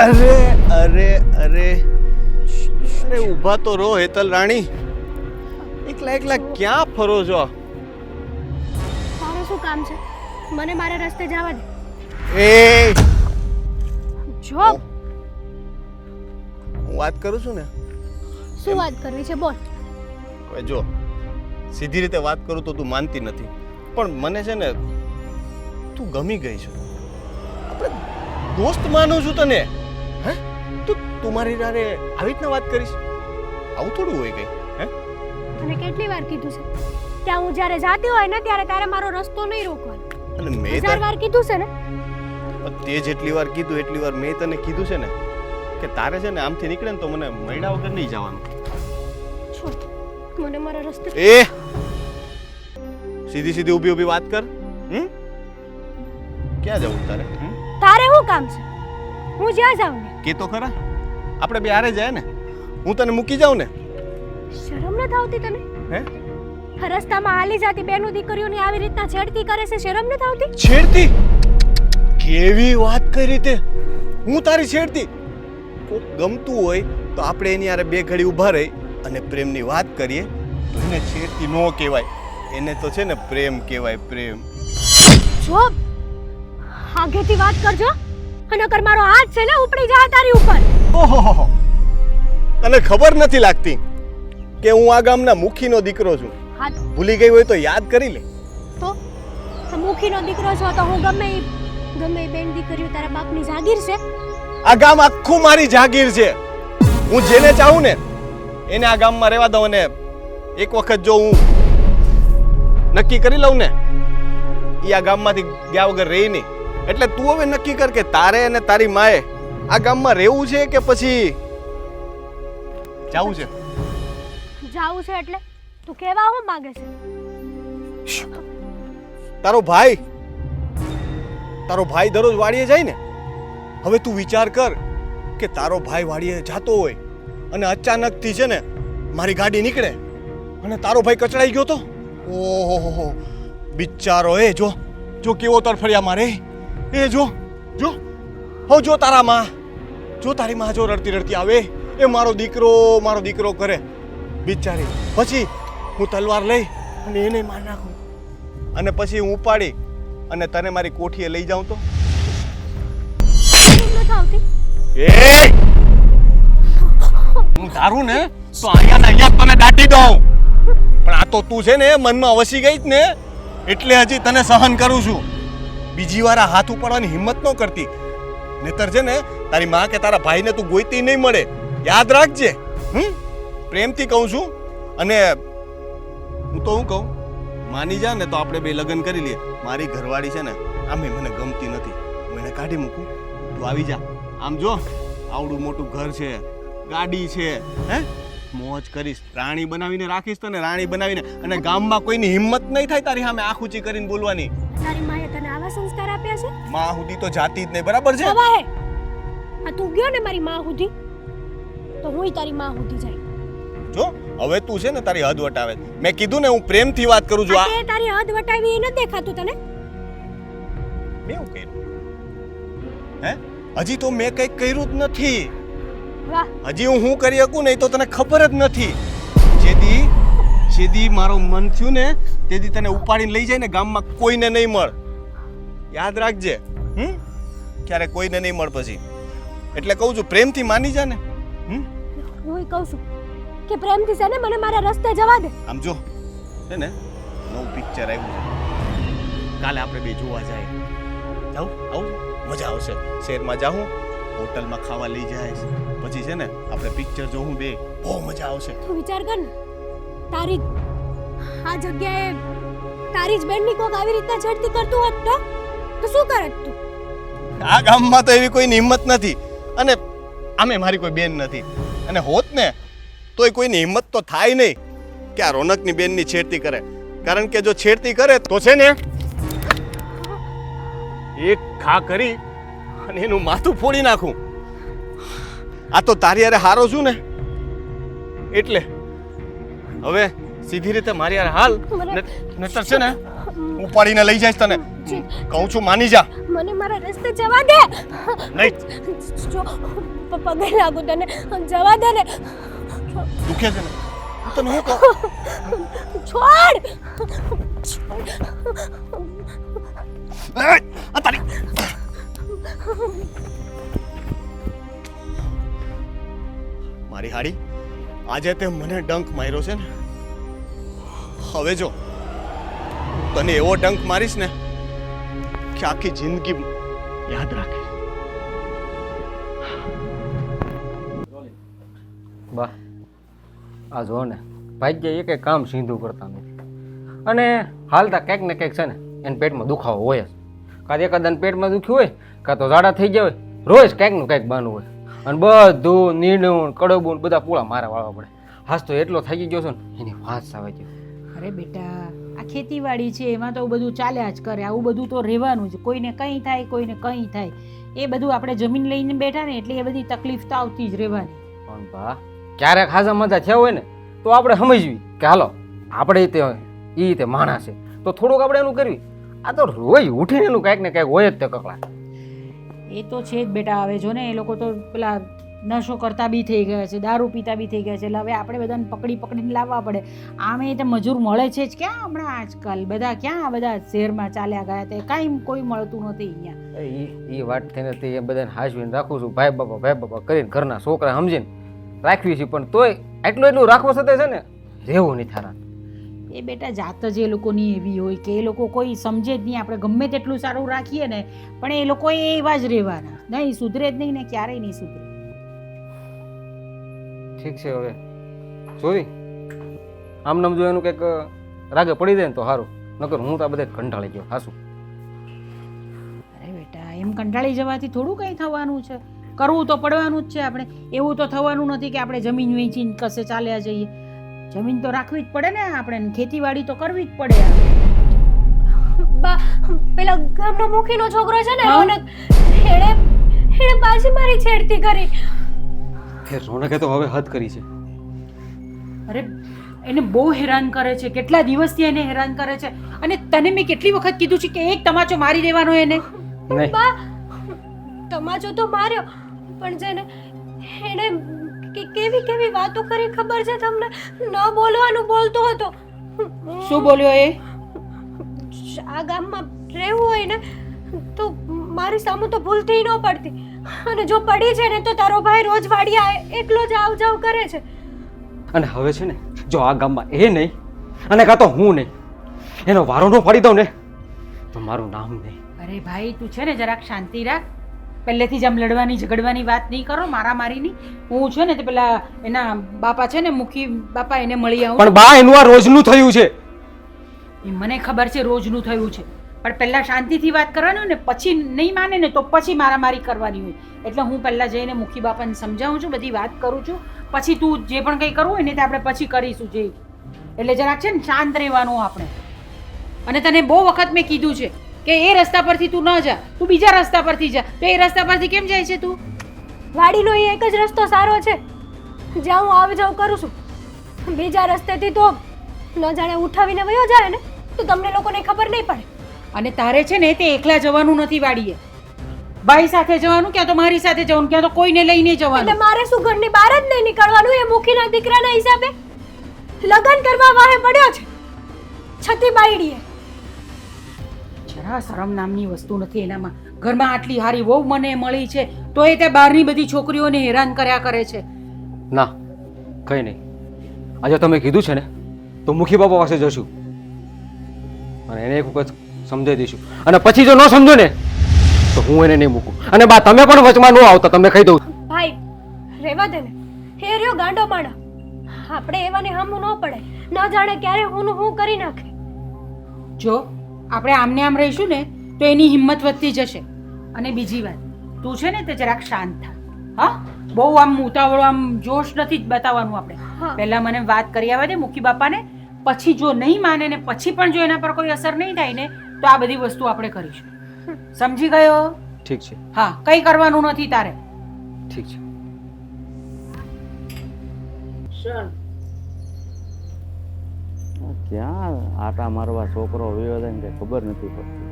અરે અરે અરે અરે ઊભા તો રહો હેતલ રાણી. એકલા એકલા ક્યાં ફરો છો? તારું શું કામ છે? મને મારા રસ્તે જવા દે. એ જો હું વાત કરું છું ને. શું વાત કરવી છે બોલ. હવે જો સીધી રીતે વાત કરું તો તું માનતી નથી, પણ મને છે ને તું ગમી ગઈ છે. આપણે દોસ્ત માનું છું તને. હે તું મારી હારે આવી રીતના વાત કરીશ? આવું થોડું હોય કઈ? હે તને કેટલી વાર કીધું છે ત્યાં હું જ્યારે જાતી હોય ને ત્યારે તારે મારો રસ્તો નહીં રોકવાનો. અને મેં 1000 વાર કીધું છે ને. તે જેટલી વાર કીધું એટલી વાર મેં તને કીધું છે ને કે તારે છે ને આમથી નીકળે ને તો મને મળ્યા વગર નહીં જવાનું. છોડ મને મારા રસ્તે. એ સીધી સીધી ઊભી ઊભી વાત કર. ક્યાં જવું તારે? તારે શું કામ છે? હું જ્યાં જાઉં ને. કે તો ખરા આપણે બે હારે જાય ને. હું તને મૂકી જાઉં ને. શરમ નથી આવતી તને? હે રસ્તામાં હાલી જાતી બેનો દીકરીઓની આવી રીતના છેડતી કરે છે, શરમ નથી આવતી? છેડતી? કેવી વાત કરી તે? હું તારી છેડતી? કોક ગમતું હોય તો આપણે એની હારે બે ઘડી ઊભા રહી અને પ્રેમની વાત કરીએ તો એને છેડતી ન કહેવાય, એને તો છે ને પ્રેમ કહેવાય, પ્રેમ. જો આગેથી વાત કરજો અને અગર મારો હાથ છે ને ઉપડી જાય તારી ઉપર. ઓહો, તને ખબર નથી લાગતી કે હું આ ગામના મુખીનો દીકરો છું? હાથ ભૂલી ગઈ હોય તો યાદ કરી લે. તો મુખીનો દીકરો છો તો હું ગમે એ બેન દીકરીઓ તારા બાપની જાગીર છે. આ ગામ આખું મારી જાગીર છે. હું જેને ચાહું ને એને આ ગામમાં રહેવા દઉં, અને એક વખત જો હું નક્કી કરી લઉં ને એ આ ગામમાંથી ગયા વગર રહી નહીં. એટલે તું હવે નક્કી કર કે તારે અને તારી માએ આ ગામમાં રહેવું છે કે પછી જાવું છે? જાવું છે એટલે તું કેવા હું માંગે છે? તારો ભાઈ દરરોજ વાડીએ જાય ને. હવે તું વિચાર કર કે તારો ભાઈ વાડીએ જાતો હોય અને અચાનકથી છે ને મારી ગાડી નીકળે અને તારો ભાઈ કચડાઈ ગયો તો. ઓહો બિચારો. એ જો કેવો તરફડિયા મારે. એ જો તારા માં, જો તારી માં જો રડતી રડતી આવે એ મારો દીકરો કરે બિચારી. પછી હું તલવાર લઈ અને એને માર નાખું અને પછી હું ઉપાડી અને તને મારી કોઠીએ લઈ જાઉં તો? એ હું ધારું ને તો અહીંયા તને દાટી દઉં, પણ આ તો તું છે ને મનમાં વસી ગઈ જ ને એટલે હજી તને સહન કરું છું. બીજી વાર આ હાથ ઉપાડવાની હિંમત ન કરતી, નહીતર છે ને તારી માં કે તારા ભાઈને તું ગોઈતી નહીં મળે. યાદ રાખજે. પ્રેમથી કહું છું. અને હું કહું માની જા ને તો આપણે બે લગ્ન કરી લઈએ. મારી ઘરવાળી છે ને આમે મને ગમતી નથી, હું એને કાઢી મૂકું. તું આવી જા. આમ જો આવડું મોટું ઘર છે, ગાડી છે, હે મોજ કરીશ. રાણી બનાવીને રાખીશ તને, રાણી બનાવીને. અને ગામમાં કોઈની હિંમત નહીં થાય તારી સામે આંખ ઊંચી કરીને બોલવાની. તારી માએ તને આવા સંસ્કાર આપ્યા છે? માં સુધી તો જાતી જ નહીં, બરાબર છે? હવે આ તું ગયો ને મારી માં સુધી તો હું તારી માં સુધી જાય. જો હવે તું છે ને તારી હદ વટાવે. મેં કીધું ને હું પ્રેમથી વાત કરું છું. આ તારી હદ વટાવી એ ન દેખાતું તને? મેં એવું કર્યું? હે હજી તો મેં કંઈ કર્યું જ નથી. વાહ, હજી હું શું કરી શકું નહીં તો તને ખબર જ નથી. જેદી મારો મન થયું ને તેદી તને ઉપાડીને લઈ જાય ને ગામમાં કોઈને નહીં મળ. યાદ રાખજે. ક્યારે કોઈને નહીં મળ પછી. એટલે કહું છું પ્રેમથી માની જા ને. હું કહું છું કે પ્રેમથી છે ને મને મારા રસ્તે જવા દે. આમ જો છે ને નવું પિક્ચર આવ્યું છે, કાલે આપણે બે જોવા જાય. આવું મજા આવશે. શહેરમાં જાઉં, હોટલમાં ખાવા લઈ જાય, પછી છે ને આપણે પિક્ચર જોવું બે, બહુ મજા આવશે. તું વિચાર કર ને તારી આ જગ્યાએ તારી જ બેનની કોક આવી રીતના છેડતી કરતું હોત તો શું કરત તું? આ ગામમાં તો એવી કોઈની હિંમત નથી, અને આમે મારી કોઈ બેન નથી. અને હોત ને તોય કોઈની હિંમત તો થાય નહીં કે આ રોનકની બેનની છેડતી કરે. કારણ કે જો છેડતી કરે તો છે ને એક ખા કરી અને એનું માથું ફોડી નાખું. આ તો તારી હારે હારો છું ને એટલે હવે સીધી રીતે મારી હારે હાલ, નહીતર છે ને ઉપાડીને લઈ જઈશ તને કહું છું માની જા મને મારા રસ્તે જવા દે નહીં જો પગે લાગુ તને જવા દે ને દુખે છે ને હું તને હું કહું છોડ આ તારી મારી હાડી આજે તે મને ડંક માર્યો છે ને હવે જો તને એવો ડંક મારીશ ને કે આખી જિંદગી યાદ રાખીશ બા આ જો ને ભાગ્ય એ કંઈ કામ સીધું કરતા નથી અને હાલતા કંઈક ને કંઈક છે ને એને પેટમાં દુખાવો હોય જ કાં એકાદાને પેટમાં દુખ્યું હોય કાં તો ઝાડા થઈ ગયા હોય રોજ કંઈકનું કંઈક બાનું હોય અને બધું નીણું કડબું બધા પૂળા મારા વાળવા પડે હાસ તો એટલો થઈ ગયો છે ને એની વાત આવે છે. અરે બેટા આ ખેતીવાડી છે એમાં તો બધું ચાલ્યા જ કરે આવું બધું તો રહેવાનું જ કોઈને કંઈ થાય કોઈને કંઈ થાય એ બધું આપણે જમીન લઈને બેઠા ને એટલે એ બધી તકલીફ તો આવતી જ રહેવાની. પણ બા ક્યારેક હાજા મજા થયા હોય ને તો આપણે સમજવી કે હાલો આપણે તે એ રીતે માણસ છે તો થોડુંક આપણે એનું કરવી આ તો રોજ ઉઠીને એનું કાંઈક ને કાંઈક હોય જ તે કકડા. એ તો છે જ બેટા હવે જો ને એ લોકો તો પેલા નશો કરતા બી થઈ ગયા છે દારૂ પીતા બી થઈ ગયા છે એટલે હવે આપણે બધાને પકડીને લાવવા પડે આમે તે મજૂર મળે છે જ ક્યાં હમણાં આજકાલ બધા ક્યાં બધા શહેરમાં ચાલ્યા ગયા તે કાંઈ કોઈ મળતું નથી અહીંયા. એ વાત થઈને તે એ બધાને હાજવીને રાખું છું ભાઈ બાપા કરીને ઘરના છોકરા સમજીને રાખવી છે પણ તોય એટલું રાખવો છતાં છે ને રહેવું નહીં થારા. એ બેટા જાત જ એ લોકોની એવી હોય કે એ લોકો કોઈ સમજે જ નહીં આપણે ગમે તેટલું સારું રાખીએ ને પણ એ લોકો એવા જ રહેવાના નહીં સુધરે જ નહીં ને ક્યારેય નહીં સુધરે. ઠીક છે હવે જોઈ આમ નામ જો એનું કંઈક રાગે પડી જાય ને તો સારું નકર હું તો આ બધા કંટાળી ગયો હાસું. અરે બેટા એમ કંટાળી જવાથી થોડું કંઈ થવાનું છે કરવું તો પડવાનું જ છે આપણે એવું તો થવાનું નથી કે આપણે જમીન વેચીને કશે ચાલ્યા જઈએ જમીન તો રાખવી જ પડે ને આપણે ખેતીવાડી તો કરવી જ પડે. બા પેલા ગામનો મુખીનો છોકરો છે ને રોનક એણે પાછી મારી છેડતી કરી. રોનકે તો હવે હદ કરી છે. અરે એને બહુ હેરાન કરે છે કેટલા દિવસથી એને હેરાન કરે છે અને તને મેં કેટલી વખત કીધું છે કે એક તમાચો મારી દેવાનો એને. નહીં બા તમાચો તો માર્યો પણ છે ને એણે કેવી વાતો કરી ખબર છે તમને ન બોલવાનું બોલતો હતો. શું બોલ્યો એ? આ ગામમાં રહેવું હોય ને તો મારી સામું તો ભૂલતી ન પડતી અને જો પડી છે ને તો તારો ભાઈ રોજ વાડિયા એકલો જ આવ જાવ કરે છે. અને હવે છે ને જો આ ગામમાં એ નહીં અને કાં તો હું નહીં એનો વારો ન પાડી દઉં ને તો મારું નામ નહીં. અરે ભાઈ તું છે ને જરાક શાંતિ રાખ પહેલેથી જ આમ લડવાની ઝઘડવાની વાત નહીં કરો મારામારીની. હું છે ને તે પેલા એના બાપા છે ને મુખી બાપા એને મળી આવું. પણ બા એનું આ રોજનું થયું છે. એ મને ખબર છે રોજનું થયું છે પણ પહેલાં શાંતિથી વાત કરવાની ને પછી નહીં માને ને તો પછી મારામારી કરવાની હોય એટલે હું પહેલાં જઈને મુખી બાપાને સમજાવું છું બધી વાત કરું છું પછી તું જે પણ કંઈ કરવું હોય ને તે આપણે પછી કરીશું જે એટલે જરાક છે ને શાંત રહેવાનું આપણે. અને તને બહુ વખત મેં કીધું છે કે એ રસ્તા પરથી તું ન જા તું બીજા રસ્તા પરથી જા તો એ રસ્તા પરથી કેમ જાય છે તું? વાડીનો એ એક જ રસ્તો સારો છે જ્યાં હું આવ જાવ કરું છું બીજા રસ્તેથી તો ન જાણે ઉઠાવીને વયો જાય ને તો તમને લોકોને ખબર નહીં પડે. અને તારે છે ને તે એકલા જવાનું નથી વાડીએ ભાઈ સાથે જવાનું ક્યાં તો મારી સાથે જવાનું ક્યાં તો કોઈને લઈને એટલે જવાનું. મારે શું ઘરની બહાર જ નહીં નીકળવાનું એ મુખીના દીકરાના હિસાબે લગ્ન કરવા વાહે પડ્યો છે છતી બાયડીએ. જરા શરમ નામની વસ્તુ નથી એનામાં. ઘરમાં આટલી હારી વહુ મને મળી છે તો એ તે બહારની બધી છોકરીઓને હેરાન કર્યા કરે છે. ના કંઈ નહીં આજે તમે કીધું છે ને તો મુખી બાપા પાસે જશું અને એને એક વખત સમજાવી દઈશું અને પછી જો ન સમજો ને તો હું એને નહીં મૂકું. અને બા તમે પણ વચમાં ન આવતા તમે કહી દઉં. ભાઈ રેવા દે ને હે રહ્યો ગાંડો માણા આપણે એવાને હામું ન પડે ન જાણે ક્યારે હું કરી નાખે. જો આપણે આમને આમ રહીશું ને તો એની હિંમત વધતી જશે. અને બીજી વાત તું છે ને તે જરાક શાંત થા. હા બહુ આમ ઉતાવળો આમ જોશ નથી જ બતાવવાનું આપણે. હા. પહેલા મને વાત કરી આવવા દે મુખી બાપાને પછી જો નહીં માને ને પછી પણ જો એના પર કોઈ અસર નહીં થાય ને તો આ બધી વસ્તુ આપણે કરીશું. સમજી ગયો? ઠીક છે હા કંઈ કરવાનું નથી તારે. ઠીક છે. ક્યાં આટા મારવા છોકરો વયો જાય ને કંઈ ખબર નથી પડતી.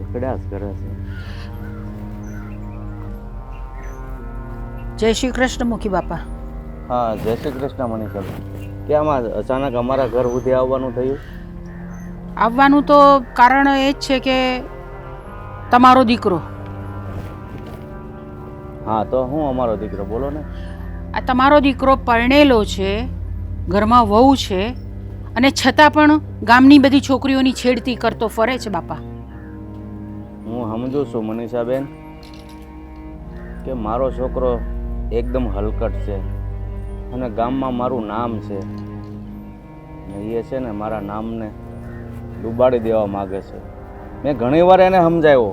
એકડ્યા જ કરે છે. જય શ્રી કૃષ્ણ મુખી બાપા. હા, જય શ્રી કૃષ્ણ મનીષાબેન. કેમ આ અચાનક અમારા ઘર સુધી આવવાનું થયું? આવવાનું તો કારણ એ જ છે કે તમારો દીકરો, હા, તો હું અમારો દીકરો બોલો ને. આ તમારો દીકરો પરણેલો છે, ઘરમાં વહુ છે, અને છતાં પણ ગામની બધી છોકરીઓની છેડતી કરતો ફરે છે બાપા. હું સમજુ છું મનીષાબેન કે મારો છોકરો એકદમ હલકટ છે અને ગામમાં મારું નામ છે ને એ છે ને મારા નામને ડૂબાડી દેવા માગે છે. મેં ઘણી વાર એને સમજાવ્યો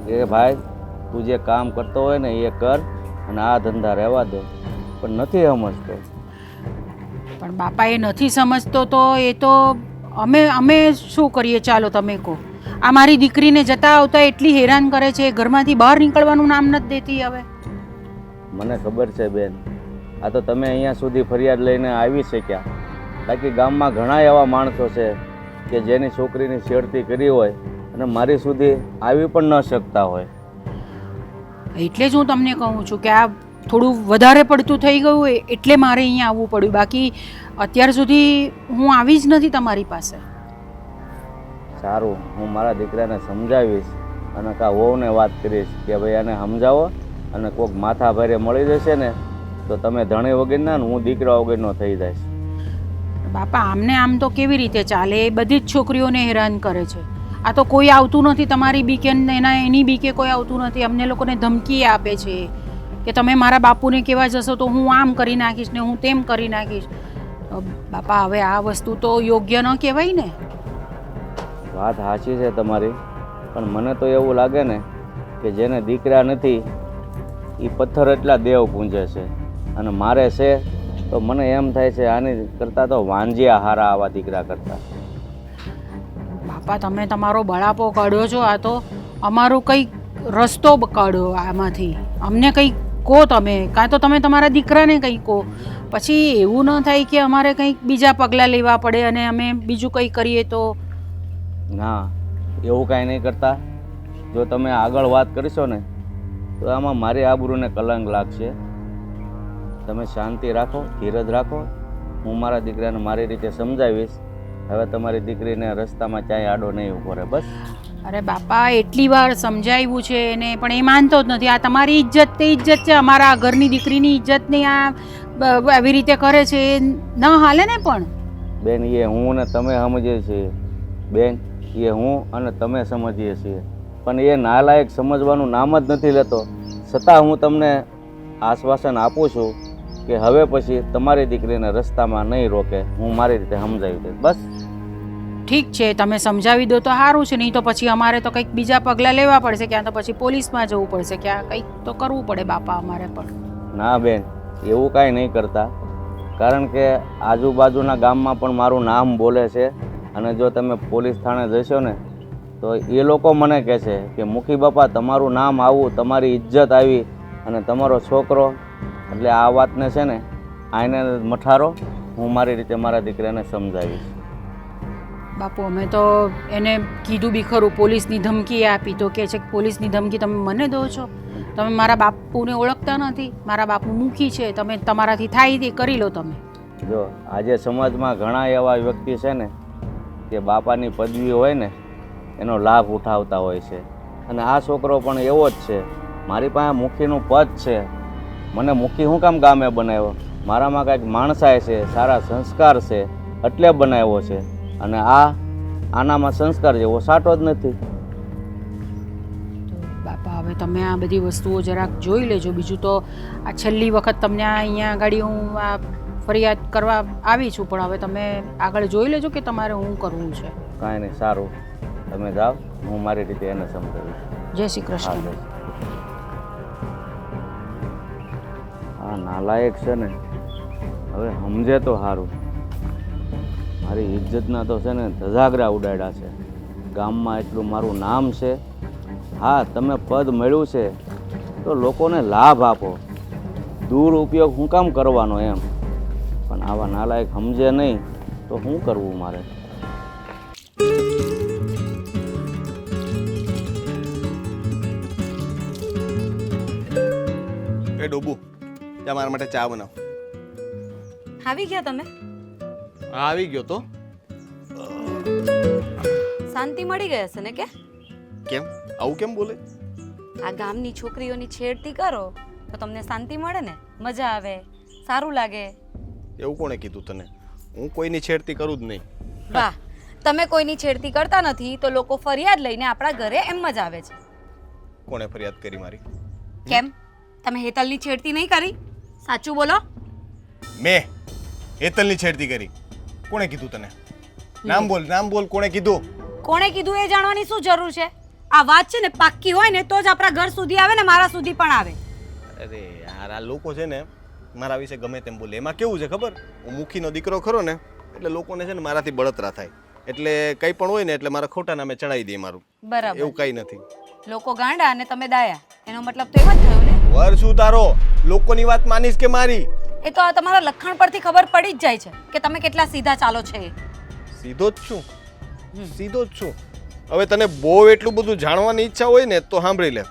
કે ભાઈ તું જે કામ કરતો હોય ને એ કર અને આ ધંધા રહેવા દે, પણ નથી સમજતો. પણ બાપા એ નથી સમજતો તો એ તો અમે શું કરીએ? ચાલો તમે કહો. આ મારી દીકરીને જતા આવતા એટલી હેરાન કરે છે, ઘરમાંથી બહાર નીકળવાનું નામ નથી દેતી. હવે મને ખબર છે બેન, આ તો તમે અહીંયા સુધી ફરિયાદ લઈને આવી શક્યા, બાકી ગામમાં ઘણા એવા માણસો છે કે જેની છોકરીની છેડતી કરી હોય અને મારી સુધી આવી પણ ન શકતા હોય. એટલે જ હું તમને કહું છું કે આ થોડું વધારે પડતું થઈ ગયું હોય એટલે મારે અહીંયા આવવું પડ્યું. બાકી અત્યાર સુધી હું આવી જ નથી તમારી પાસે. સારું, હું મારા દીકરાને સમજાવીશ અને કાં વહુને વાત કરીશ કે ભાઈ આને સમજાવો, અને કોઈક માથા ભારે મળી જશે ને તો તમે ધણી વગરના ને હું દીકરા વગરનો થઈ જઈશ. બાપા આમને આમ તો કેવી રીતે ચાલે? એ બધી જ છોકરીઓને હેરાન કરે છે. આ તો કોઈ આવતું નથી તમારી બીકે, એની બીકે કોઈ આવતું નથી. અમને લોકોને ધમકી આપે છે કે તમે મારા બાપુને કહેવા જશો તો હું આમ કરી નાખીશ ને હું તેમ કરી નાખીશ. બાપા હવે આ વસ્તુ તો યોગ્ય ન કહેવાય ને. વાત સાચી છે તમારી, પણ મને તો એવું લાગે ને કે જેને દીકરા નથી એ પથ્થર એટલા દેવ પૂંજે છે, અને મારે છે તો મને એમ થાય છે આની કરતાં તો વાંજિયા હારા આવા દીકરા કરતા. બાપા તમે તમારો બળાપો કાઢો છો, આ તો અમારો કંઈક રસ્તો કાઢો આમાંથી. અમને કંઈક કહો તમે, કાં તો તમે તમારા દીકરાને કંઈક કહો. પછી એવું ન થાય કે અમારે કંઈક બીજા પગલાં લેવા પડે અને અમે બીજું કંઈ કરીએ તો. ના, એવું કાંઈ નહીં કરતા. જો તમે આગળ વાત કરશો ને તો આમાં મારી આબરૂને કલંક લાગશે. તમે શાંતિ રાખો, ધીરજ રાખો. હું મારા દીકરાને મારી રીતે સમજાવીશ. હવે તમારી દીકરીને રસ્તામાં ચાય આડો નહીં ઊભો રહે, બસ. અરે બાપા એટલી વાર સમજાવ્યું છે એને, પણ એ માનતો જ નથી. આ તમારી ઇજ્જત તે ઇજ્જત છે, અમારા ઘરની દીકરીની ઇજ્જતની આ આવી રીતે કરે છે એ ન હાલે ને. પણ બેન એ હું ને તમે સમજીએ છીએ બેન, એ હું અને તમે સમજીએ છીએ, પણ એ નાલાયક સમજવાનું નામ જ નથી લેતો. છતાં હું તમને આશ્વાસન આપું છું કે હવે પછી તમારી દીકરીને રસ્તામાં નહીં રોકે. હું મારી રીતે સમજાવી દઈશ, બસ. ઠીક છે, તમે સમજાવી દો તો સારું છે. નહીં તો પછી અમારે તો કંઈક બીજા પગલાં લેવા પડશે, ક્યાં તો પછી પોલીસમાં જવું પડશે, ક્યાં કંઈક તો કરવું પડે બાપા અમારે પણ. ના બેન, એવું કાંઈ નહીં કરતા, કારણ કે આજુબાજુના ગામમાં પણ મારું નામ બોલે છે. અને જો તમે પોલીસ થાણે જશો ને તો એ લોકો મને કહે છે કે મુખી બાપા તમારું નામ આવું, તમારી ઇજ્જત આવી, અને તમારો છોકરો, એટલે આ વાતને છે ને આઈને મઠારો. હું મારી રીતે મારા દીકરાને સમજાવીશ. બાપુ અમે તો એને કીધું બી ખરું, પોલીસની ધમકી આપી તો કહે છે કે પોલીસની ધમકી તમે મને દો છો? તમે મારા બાપુને ઓળખતા નથી. મારા બાપુ મુખી છે, તમે તમારાથી થાય તે કરી લો તમે. જો આજે સમાજમાં ઘણા એવા વ્યક્તિ છે ને કે બાપાની પદવી હોય ને એનો લાભ ઉઠાવતા હોય છે, અને આ છોકરો પણ એવો જ છે. મારી પાસે મુખીનું પદ છે, મને મુખી શું કામ ગામે બનાવ્યો? મારામાં કાંઈક માણસાઈ છે, સારા સંસ્કાર છે એટલે બનાવ્યો છે, અને આનામાં સંસ્કાર જેવો સાટો જ નથી. બાપા હવે તમે આ બધી વસ્તુઓ જરાક જોઈ લેજો. બીજું તો આ છેલ્લી વખત તમને અહીંયા આગળ હું આ ફરિયાદ કરવા આવી છું, પણ હવે તમે આગળ જોઈ લેજો કે તમારે શું કરવું છે. કાંઈ નહીં, સારું, તમે જાઓ, હું મારી રીતે એને સમજાવીશ. જય શ્રી કૃષ્ણ. આ નાલાયક છે ને હવે સમજે તો સારું. મારી ઇજ્જતના તો છે ને ધજાગરા ઉડાડ્યા છે. ગામમાં એટલું મારું નામ છે. હા, તમે પદ મળ્યું છે તો લોકોને લાભ આપો, દુરુપયોગ શું કામ કરવાનો એમ. પણ પણ આવા નાલાયક સમજે નહીં તો શું કરવું મારે? એ ડોબુ જા મારા માટે ચા બનાવ. આવી ગયા તમે? હા આવી ગયો તો. શાંતિ મળી ગઈ હશે ને કે? કેમ આવું કેમ બોલે? આ ગામની છોકરીઓની છેડતી કરો તો તમને શાંતિ મળે ને, મજા આવે, સારું લાગે. એવું કોણે કીધું તને? હું કોઈની છેડતી કરું જ નહીં. વાહ, તમે કોઈની છેડતી કરતા નથી તો લોકો ફરિયાદ લઈને આપણા ઘરે એમ જ આવે છે. કોણે ફરિયાદ કરી મારી? કેમ, તમે હેતલની છેડતી નહીં કરી? સાચું બોલો. મેં હેતલની છેડતી કરી? કોણે કીધું તને? નામ બોલ કોણે કીધું? કોણે કીધું એ જાણવાની શું જરૂર છે? આ વાત છે ને પાક્કી હોય ને તો જ આપણા ઘર સુધી આવે ને મારા સુધી પણ આવે. અરે યાર આ લોકો છે ને મારા વિશે ગમે તેમ બોલે. એમાં કેવું છે ખબર? હું મુખીનો દીકરો ખરો ને એટલે લોકોને છે ને મારાથી બળતરા થાય. એટલે કંઈ પણ હોય ને એટલે મારા ખોટા નામે ચડાવી દે મારું. બરાબર. એવું કંઈ નથી. લોકો ગાંડા અને તમે દાયા, એનો મતલબ તો એમ જ થયો ને. વર શું તારો? લોકોની વાત માનીશ કે મારી? એ તો આ તમારા લખાણ પરથી ખબર પડી જ જાય છે કે તમે કેટલા સીધા ચાલો છે. સીધો જ છું, સીધો જ છું. હવે તને બહુ એટલું બધું જાણવાની ઈચ્છા હોય ને તો સાંભળી લે.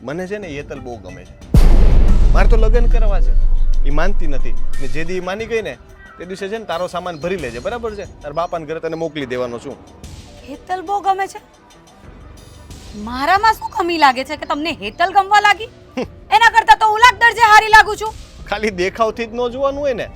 મને છે ને હેતલ બહુ ગમે છે. મારે તો લગ્ન કરવા છે. એ માનતી નથી ને જે દી માની ગઈ ને તે દિવસે છે ને તારો સામાન ભરી લેજે, બરાબર છે? તારા બાપાને ઘરે તને મોકલી દેવાનો છું. હેતલ બહુ ગમે છે? મારામાં શું કમી લાગે છે કે તમને હેતલ ગમવા લાગી? એના કરતા તો ઉલાક દરજે હારી લાગુ છું. ખાલી દેખાવથી જ ન જોવાનું હોય ને.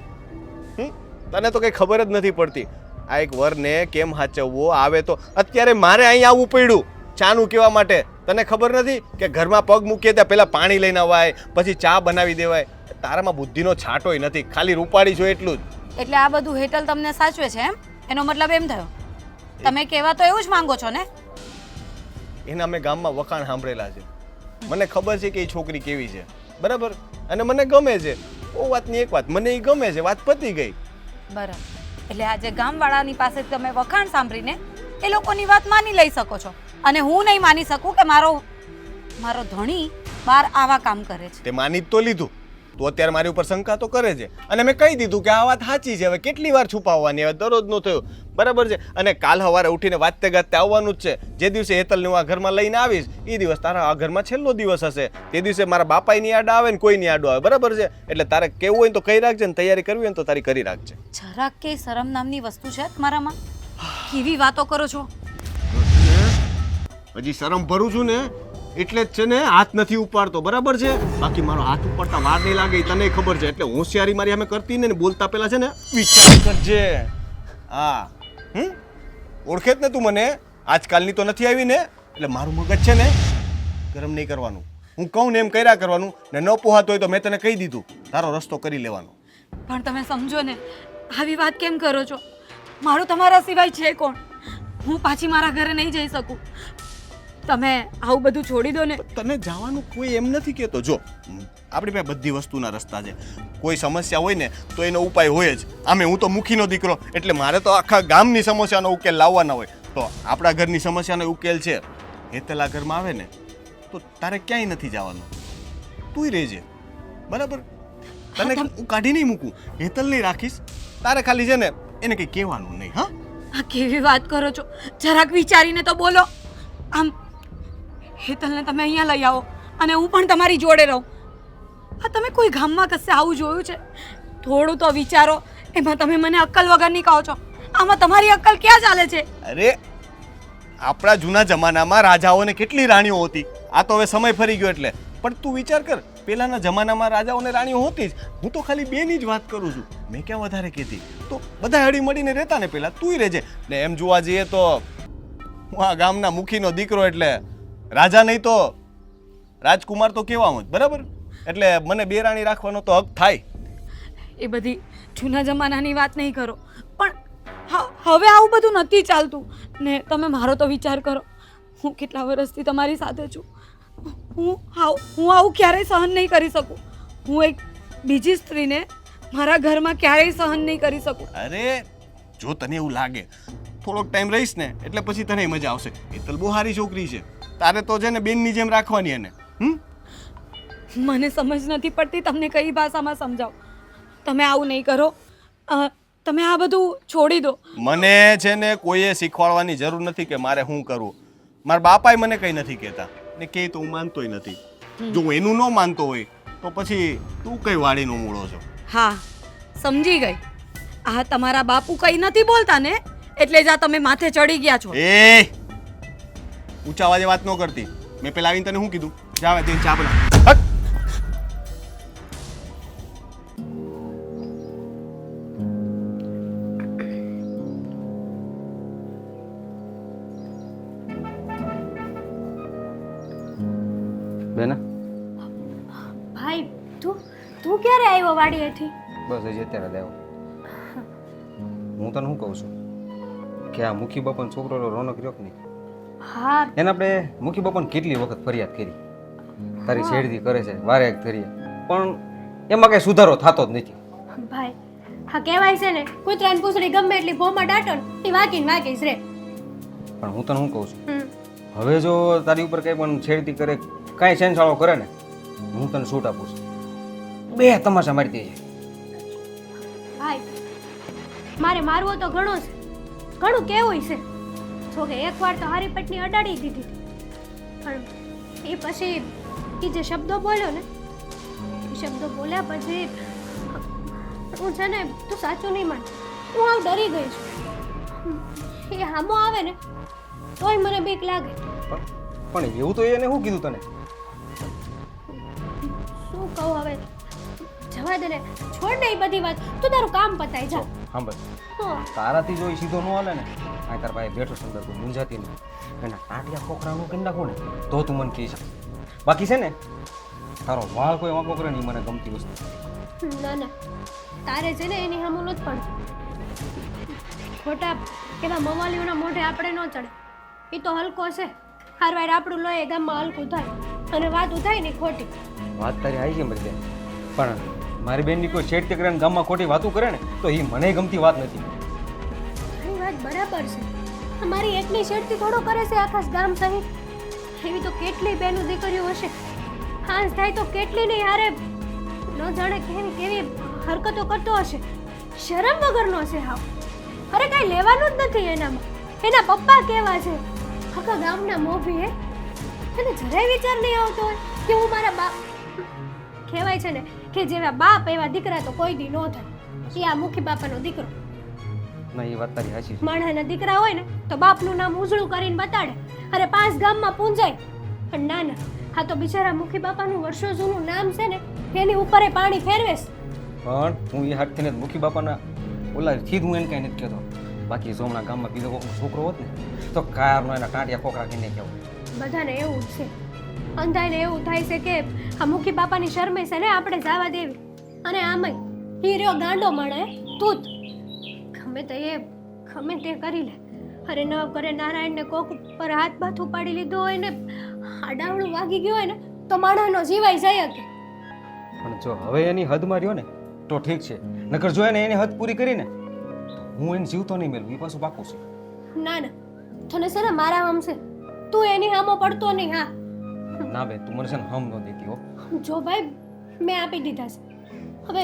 તને તો કઈ ખબર જ નથી પડતી. આ એક વરને કેમ હાચવવો આવે તો અત્યારે મારે અહીં આવવું પડ્યું ચાનું કહેવા માટે. તને ખબર નથી કે ઘરમાં પગ મૂકીએ ત્યાં પહેલા પાણી લઈને અવાય, પછી ચા બનાવી દેવાય. તારામાં બુદ્ધિનો છાંટોય નથી, ખાલી રૂપાળી છો એટલું જ. એટલે આ બધું હેતલ તમને સાચવે છે એમ? એનો મતલબ એમ થયો તમે કહેવા તો એવું જ માંગો છો ને? એના મેં ગામમાં વખાણ સાંભળેલા છે. મને ખબર છે કે એ છોકરી કેવી છે, બરાબર? અને મને ગમે છે. ઓ વાતની એક વાત, મને એ ગમે છે, વાત પતી ગઈ. બરાબર. એટલે આજે ગામવાળાની પાસે તમે વખાણ સાંભળીને એ લોકોની વાત માની લઈ શકો છો અને હું નહીં માની શકું કે મારો ધણી બહાર આવા કામ કરે છે. તે માની જ તો લીધું. તું અત્યારે મારી ઉપર શંકા તો કરે છે અને મેં કહી દીધું કે આ વાત સાચી છે. હવે કેટલી વાર છુપાવવાની? હવે દરરોજનું થયું, બરાબર છે? અને કાલ સવારે ઉઠીને વાતે ગાતે આવવાનું જ છે. જે દિવસે હેતલને હું આ ઘરમાં લઈને આવીશ એ દિવસ તારા આ ઘરમાં છેલ્લો દિવસ હશે. તે દિવસે મારા બાપાની આડ આવે ને કોઈની આડો આવે, બરાબર છે? એટલે તારે કેવું હોય તો કહી રાખજે ને તૈયારી કરવી હોય તો તારી કરી રાખજે. જરાક કે શરમ નામની વસ્તુ છે તમારામાં? કેવી વાતો કરો છો? હજી શરમ ભરું છું ને એટલે જ છે ને હાથ નથી ઉપાડતો, બરાબર છે? બાકી મારો હાથ ઉપાડતા વાર નહીં લાગે તને ખબર છે. એટલે હોશિયારી મારી અમે કરતી ને બોલતા પેલા છે ને વિચાર કરજે. હા ઓળખે જ ને તું મને? આજકાલની તો નથી આવી ને એટલે મારું મગજ છે ને ગરમ નહીં કરવાનું. હું કહું ને એમ કર્યા કરવાનું ને ન પોહાતો હોય તો મેં તને કહી દીધું તારો રસ્તો કરી લેવાનો. પણ તમે સમજો ને, આવી વાત કેમ કરો છો? મારું તમારા સિવાય છે કોણ? હું પાછી મારા ઘરે નહીં જઈ શકું. તમે આવું બધું છોડી દો ને. તને જવાનું કોઈ એમ નથી કહેતો. જો આપણી પાસે બધી વસ્તુના રસ્તા છે. કોઈ સમસ્યા હોય ને તો એનો ઉપાય હોય જ. આમે હું તો મુખીનો દીકરો એટલે મારે તો આખા ગામની સમસ્યાનો ઉકેલ લાવવાનો હોય. તો આપણા ઘરની સમસ્યાનો ઉકેલ છે. હેતલ આ ઘરમાં આવે ને તો તારે ક્યાંય નથી જવાનું. તુંય રહેજે, બરાબર? તને હું કાઢી નહીં મૂકું, હેતલ નહીં રાખીશ. તારે ખાલી છે ને એને કંઈ કહેવાનું નહીં. હા આ કેવી વાત કરો છો? જરાક વિચારીને તો બોલો. આમ હેતલને તમે અહીંયા લઈ આવો અને હું પણ તમારી જોડે રહું. આ તમે કોઈ ગામમાં કશે આવું જોયું છે? થોડું તો વિચારો. એમાં તમે મને અક્કલ વગરની કહો છો. આમાં તમારી અક્કલ ક્યાં ચાલે છે? અરે આપણા જૂના જમાનામાં રાજાઓને કેટલી રાણીઓ હતી. આ તો હવે સમય ફરી ગયો એટલે. પણ તું વિચાર કર, પહેલાના જમાનામાં રાજાઓને રાણીઓ હોતી જ. હું તો ખાલી બેની જ વાત કરું છું. મેં ક્યાં વધારે કહેતી. તો બધા હળી મળીને રહેતા ને પહેલા. તુંય રહેજે ને. એમ જોવા જઈએ તો હું આ ગામના મુખીનો દીકરો એટલે રાજા નહીં તો રાજકુમાર તો કહેવામાં જ, બરાબર? એટલે મને બે રાણી રાખવાનો તો હક થાય. એ બધી જૂના જમાનાની વાત નહીં કરો. પણ હવે આવું બધું નથી ચાલતું ને. તમે મારો તો વિચાર કરો. હું કેટલા વર્ષથી તમારી સાથે છું. હું આવું ક્યારેય સહન નહીં કરી શકું. હું એક બીજી સ્ત્રીને મારા ઘરમાં ક્યારેય સહન નહીં કરી શકું. અરે જો તને એવું લાગે થોડોક ટાઈમ રહીશ ને એટલે પછી તને મજા આવશે. હેતલ બહુ સારી છોકરી છે. તારે તો છે ને બેનની જેમ રાખવાની એને. મને સમજ નથી પડતી તમને કઈ ભાષામાં સમજાવ. તમે આવું નહીં કરો. તમે આ બધું છોડી દો. મને છે ને કોઈએ શીખવાડવાની જરૂર નથી કે મારે શું કરવું. મારા બાપાએ મને કંઈ નથી કહેતા ને કે તો હું માનતોય નથી. જો હું એનું ન માનતો હોય તો પછી તું કઈ વાડીનો મૂળો છો. હા, સમજી ગઈ. આ તમારા બાપુ કંઈ નથી બોલતા ને, એટલે જ આ તમે માથે ચડી ગયા છો. એ ઊંચા અવાજે વાત ન કરતી. મેં પેલા આવીને તને શું કીધું? જા હવે ચા બના. બેન ભાઈ તું ક્યારે આવ્યો વાડીએથી? બસ હજી અત્યારે જ આવ્યો. હું તને શું કહું છું કે આ મુખી બાપાનો છોકરો રોનક રહ્યો કે નહીં, હા એને આપણે મુખી બાપાને કેટલી વખત ફરિયાદ કરી, તારી છેડતી કરે છે વારે એક ધરીએ, પણ એમાં કઈ સુધારો થતો જ નથી. ભાઈ હા કહેવાય છે ને, કૂતરાની પૂંછડી ગમે એટલી ભોમાં દાટો ને એ વાકીને વાકીશ રે. પણ હું તને શું કહું છું, હમ. હવે જો તારી ઉપર કંઈ પણ છેડતી કરે, કાંઈ છેનછાળો કરે ને, હું તને છૂટ આપું છું. બે તમાશા મારી દઈએ. ભાઈ મારે મારવો તો ઘણો છે, ઘણું કેવું છે. જો કે એકવાર તો હારી પટની અડાડી દીધી હતી, પણ એ પછી એ જે શબ્દો બોલ્યો ને, એ શબ્દો બોલ્યા પછી હું છે ને, તું સાચું નહીં માન, હું આવ ડરી ગઈ છું. એ હામો આવે ને તોય મને બીક લાગે. પણ એવું તો એને શું કીધું તને? શું કહું હવે, જવા દે ને, છોડ ને એ બધી વાત, તું તારું કામ પતાય જા. સાંભળ, હા તારાથી જો એ સીધો ન હાલે ને, આ તારા ભાઈ બેઠો સુંદર તું મૂંઝાતી ને એના ટાંટિયા ખોખરાનું કરી નાખું ને તો તું મને કહી શકે. બાકી છે ને તારો વાળ કોઈ વાંકો કરે ને એ મને ગમતી વસ્તુ. ના ના, તારે છે ને એની સામું નથી પડતું. ખોટા એવા મવાલીઓના મોઢે આપણે ન ચડે. એ તો હલકો છે, હારવાર આપણું લોહી ગામમાં હલકું થાય અને વાત થાય ને ખોટી. વાત તારી આવી છે બધી, પણ મારી બેનની કોઈ છેડતી કરે ને ગામમાં ખોટી વાતું કરે ને તો એ મને ગમતી વાત નથી. તારી વાત બરાબર છે, અમારી એકની છેડતી થોડો કરે છે આખા ગામ સહિત. એવી તો કેટલી બેનું દીકરીઓ હશે, હાંસ થાય તો કેટલી નહીં હારે ન જાણે કેવી કેવી હરકતો કરતો હશે. શરમ વગરનો છે હાવ. અરે કાંઈ લેવાનું જ નથી એનામાં. એના પપ્પા કેવા છે, આખા ગામના મોભી હે. એને જરાય વિચાર નહીં આવતો હોય કે હું મારા બાપ, કહેવાય છે ને કે જેવા બાપ એવા દીકરા તો કોઈ દી ન થાય. એ આ મુખી બાપાનો દીકરો. ના એ વાત તારી સાચી છે. માણસના દીકરા હોય ને તો બાપનું નામ ઉજળું કરીને બતાડે, અરે 5 ગામમાં પૂંજાય. પણ ના ના, આ તો બિચારા મુખી બાપાનું વર્ષો જૂનું નામ છે ને, એની ઉપર પાણી ફેરવેશ. પણ હું એ હાથથી ને મુખી બાપાના ઓલા થી હું એને કાંઈ નથી કહેતો. બાકી જો હમણાં ગામમાં બીજો કોઈ છોકરો હોત ને તો કારનો એના ટાંટિયા ખોખરા કરીને કહેવું. બધાને એવું જ છે, અંધાઈને એવું થાય છે કે આ મુખી બાપાની શરમે છે ને આપણે જવા દેવી. અને આમાંય ઈ રહ્યો ગાંડો મળે તું ગમે તે કરી લે. અરે ન કરે નારાયણને કોક પર હાથ બાથ ઉપાડી લીધો હોય ને આડાવડું વાગી ગયો હોય ને તો માણસનો જીવાઈ જાય કે. પણ જો હવે એની હદમાં રહ્યો ને તો ઠીક છે, નકર જો એને એની હદ પૂરી કરીને હું એને જીવતો નહીં મેળવું, એ પાછું પાકું છે. ના ના, તને છે ને મારા હમ છે, તું એની હામો પડતો નહીં. હા ના બે, તું મને છે ને હમ ન દેતી હો. જો ભાઈ મેં આપી દીધા છે, હવે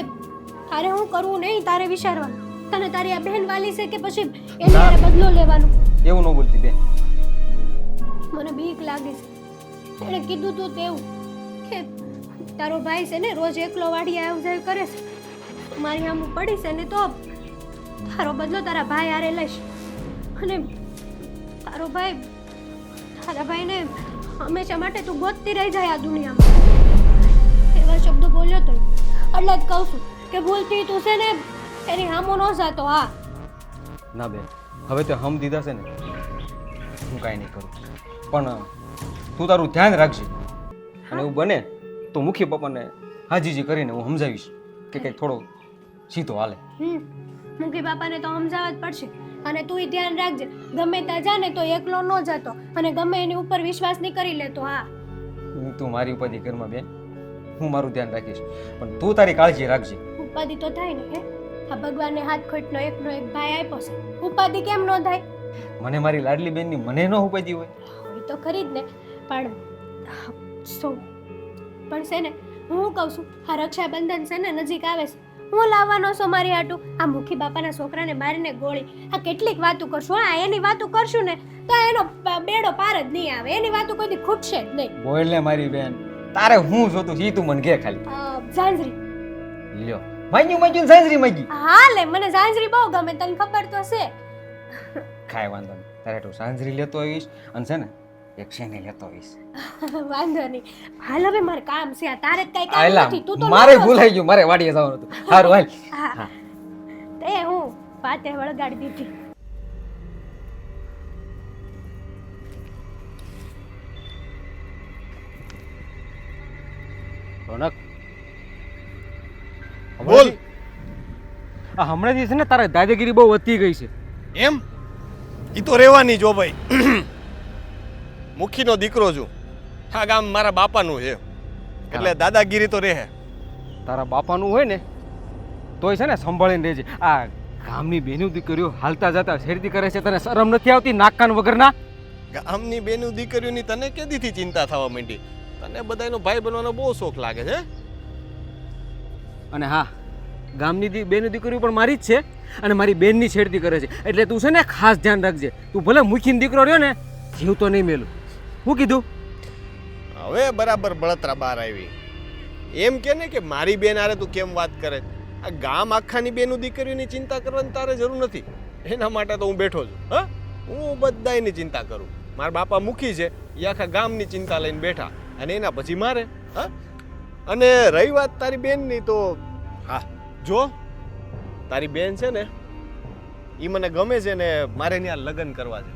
તારે હું કરવું નહીં તારે વિચારવાનું. તને તારી આ બહેન વાલી છે કે પછી એની હારે બદલો લેવાનું? એવું ન બોલતી બેન. મને બીક લાગે છે. એણે કીધું તું તેવું કે તારો ભાઈ છે ને રોજ એકલો વાડીએ આવ જાય કરે છે, મારી સામું પડી છે ને તો તારો બદલો તારા ભાઈ હારે લઈશ. અને તારા ભાઈને હંમેશા માટે તું ગોતતી રહી જાય આ દુનિયામાં. એવા શબ્દો બોલ્યો તો એટલે જ કહું છું કે ભૂલતી તું છે ને એની હામો ન જાતો. હા ના બેન, હવે તે હમ દીધા છે ને હું કાંઈ નહીં કરું, પણ તું તારું ધ્યાન રાખજે. અને એવું બને તો મુખી પપ્પાને હાજીજી કરીને હું સમજાવીશ કે કંઈક થોડો સીધો હાલે. મુખી બાપાને તો સમજાવવા જ પડશે. અને તું ધ્યાન રાખજે, ગમે ત્યાં જા ને તો એકલો ન જતો અને ગમે એની ઉપર વિશ્વાસ નહીં કરી લેતો. હા તું મારી ઉપાધિ ઘરમાં બેન, હું મારું ધ્યાન રાખીશ, પણ તું તારી કાળજી રાખજે. ઉપાધિ તો થાય ને હે, આ ભગવાનને હાથ ખોટનો એકનો એક ભાઈ આપ્યો છે, ઉપાધિ કેમ ન થાય? મને મારી લાડલી બેનની મને ન ઉપાધિ હોય એ તો ખરી જ ને. પણ છે ને હું કહું છું, આ રક્ષાબંધન છે ને નજીક આવે છે, હું લાવવાનો છો મારી હાટું? આ મુખી બાપાના છોકરાને મારીને ગોળી, આ કેટલીક વાતો કરશું. હા, એની વાતો કરશું ને તો એનો બેડો પાર જ નહીં આવે. એની વાતો કોઈથી ખૂટશે જ નહીં. બોલ ને મારી બેન, તારે હું જોતું ઈ તું મને કે ખાલી. ઝાંઝરી લ્યો માગ્યું સાંજરી માગી. હા લે, મને ઝાંઝરી બહુ ગમે, તને ખબર તો છે. કાંઈ વાંધો નહીં, તારે તું સાંજરી લેતો આવીશ અને છે ને એક શેને લેતો આવીશ. વાંધો નહીં. હાલ હવે મારે કામ છે. આ તારે કઈ કામ આયલા નથી. તું તો મારે નહોતો. ભૂલાઈ ગયું, મારે વાડીએ જવાનું હતું. સારું હાલ. હા, તે હું પાતે વળગાડી દીધી. રોનક બોલ. આ હમણાંથી છે ને તારા દાદાગીરી બહુ વધી ગઈ છે. એમ ઈ તો રહેવાની જો ભાઈ. મુખીનો દીકરો છું. આ ગામ મારા બાપાનું છે એટલે દાદાગીરી તો રહે. તારા બાપાનું હોય ને તોય છે ને સંભાળીને રહેજે. આ ગામની બેનું દીકરીઓ હાલતા જતા શેરતી કરે છે, તને શરમ નથી આવતી નાક કાન વગરના? ગામની બેનું દીકરીઓની તને કેદીથી ચિંતા થવા માંડી? તને બધાયનો ભાઈ બનવાનો બહુ શોખ લાગે છે. અને હા, ગામની બેનું દીકરીઓ પણ મારી જ છે અને મારી બેનની છેડતી કરે છે. એટલે તું છે ને ખાસ ધ્યાન રાખજે. તું ભલે મુખીનો દીકરો રહ્યો ને, જીવ તો નહીં મેલું. શું કીધું? હવે બરાબર બળતરા બહાર આવી. એમ કે ને કે મારી બેન આરે તું કેમ વાત કરે? આ ગામ આખાની બેનું દીકરીઓની ચિંતા કરવાની તારે જરૂર નથી. એના માટે તો હું બેઠો છું. હા, હું બધાયની ચિંતા કરું. મારા બાપા મુખી છે, એ આખા ગામની ચિંતા લઈને બેઠા અને એના પછી મારે. હા, અને રહી વાત તારી બેનની તો હા જો તારી બેન છે ને એ મને ગમે છે ને મારે ત્યાં લગ્ન કરવા છે.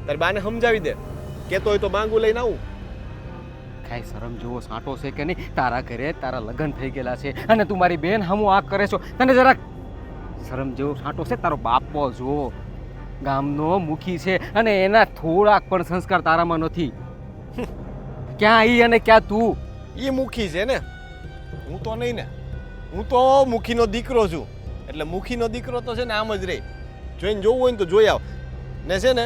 તારી બાને સમજાવી દે, કેતો હોય તો માંગુ લઈને આવું. કાંઈ શરમ જેવો સાંટો છે કે નહીં? તારા ઘરે તારા લગ્ન થઈ ગયેલા છે અને તું મારી બેન હમું આ કરે છો. તને જરાક શરમ જેવો સાંટો છે? તારો બાપો જો ગામનો મુખી છે અને એના થોડાક પણ સંસ્કાર તારામાં નથી. ક્યાં ઈ અને ક્યાં તું? એ મુખી છે ને, હું તો નહીં ને. હું તો મુખીનો દીકરો છું. એટલે મુખીનો દીકરો તો છે ને આમ જ રહે. જોઈને જોવું હોય ને તો જોઈ આવ ને. છે ને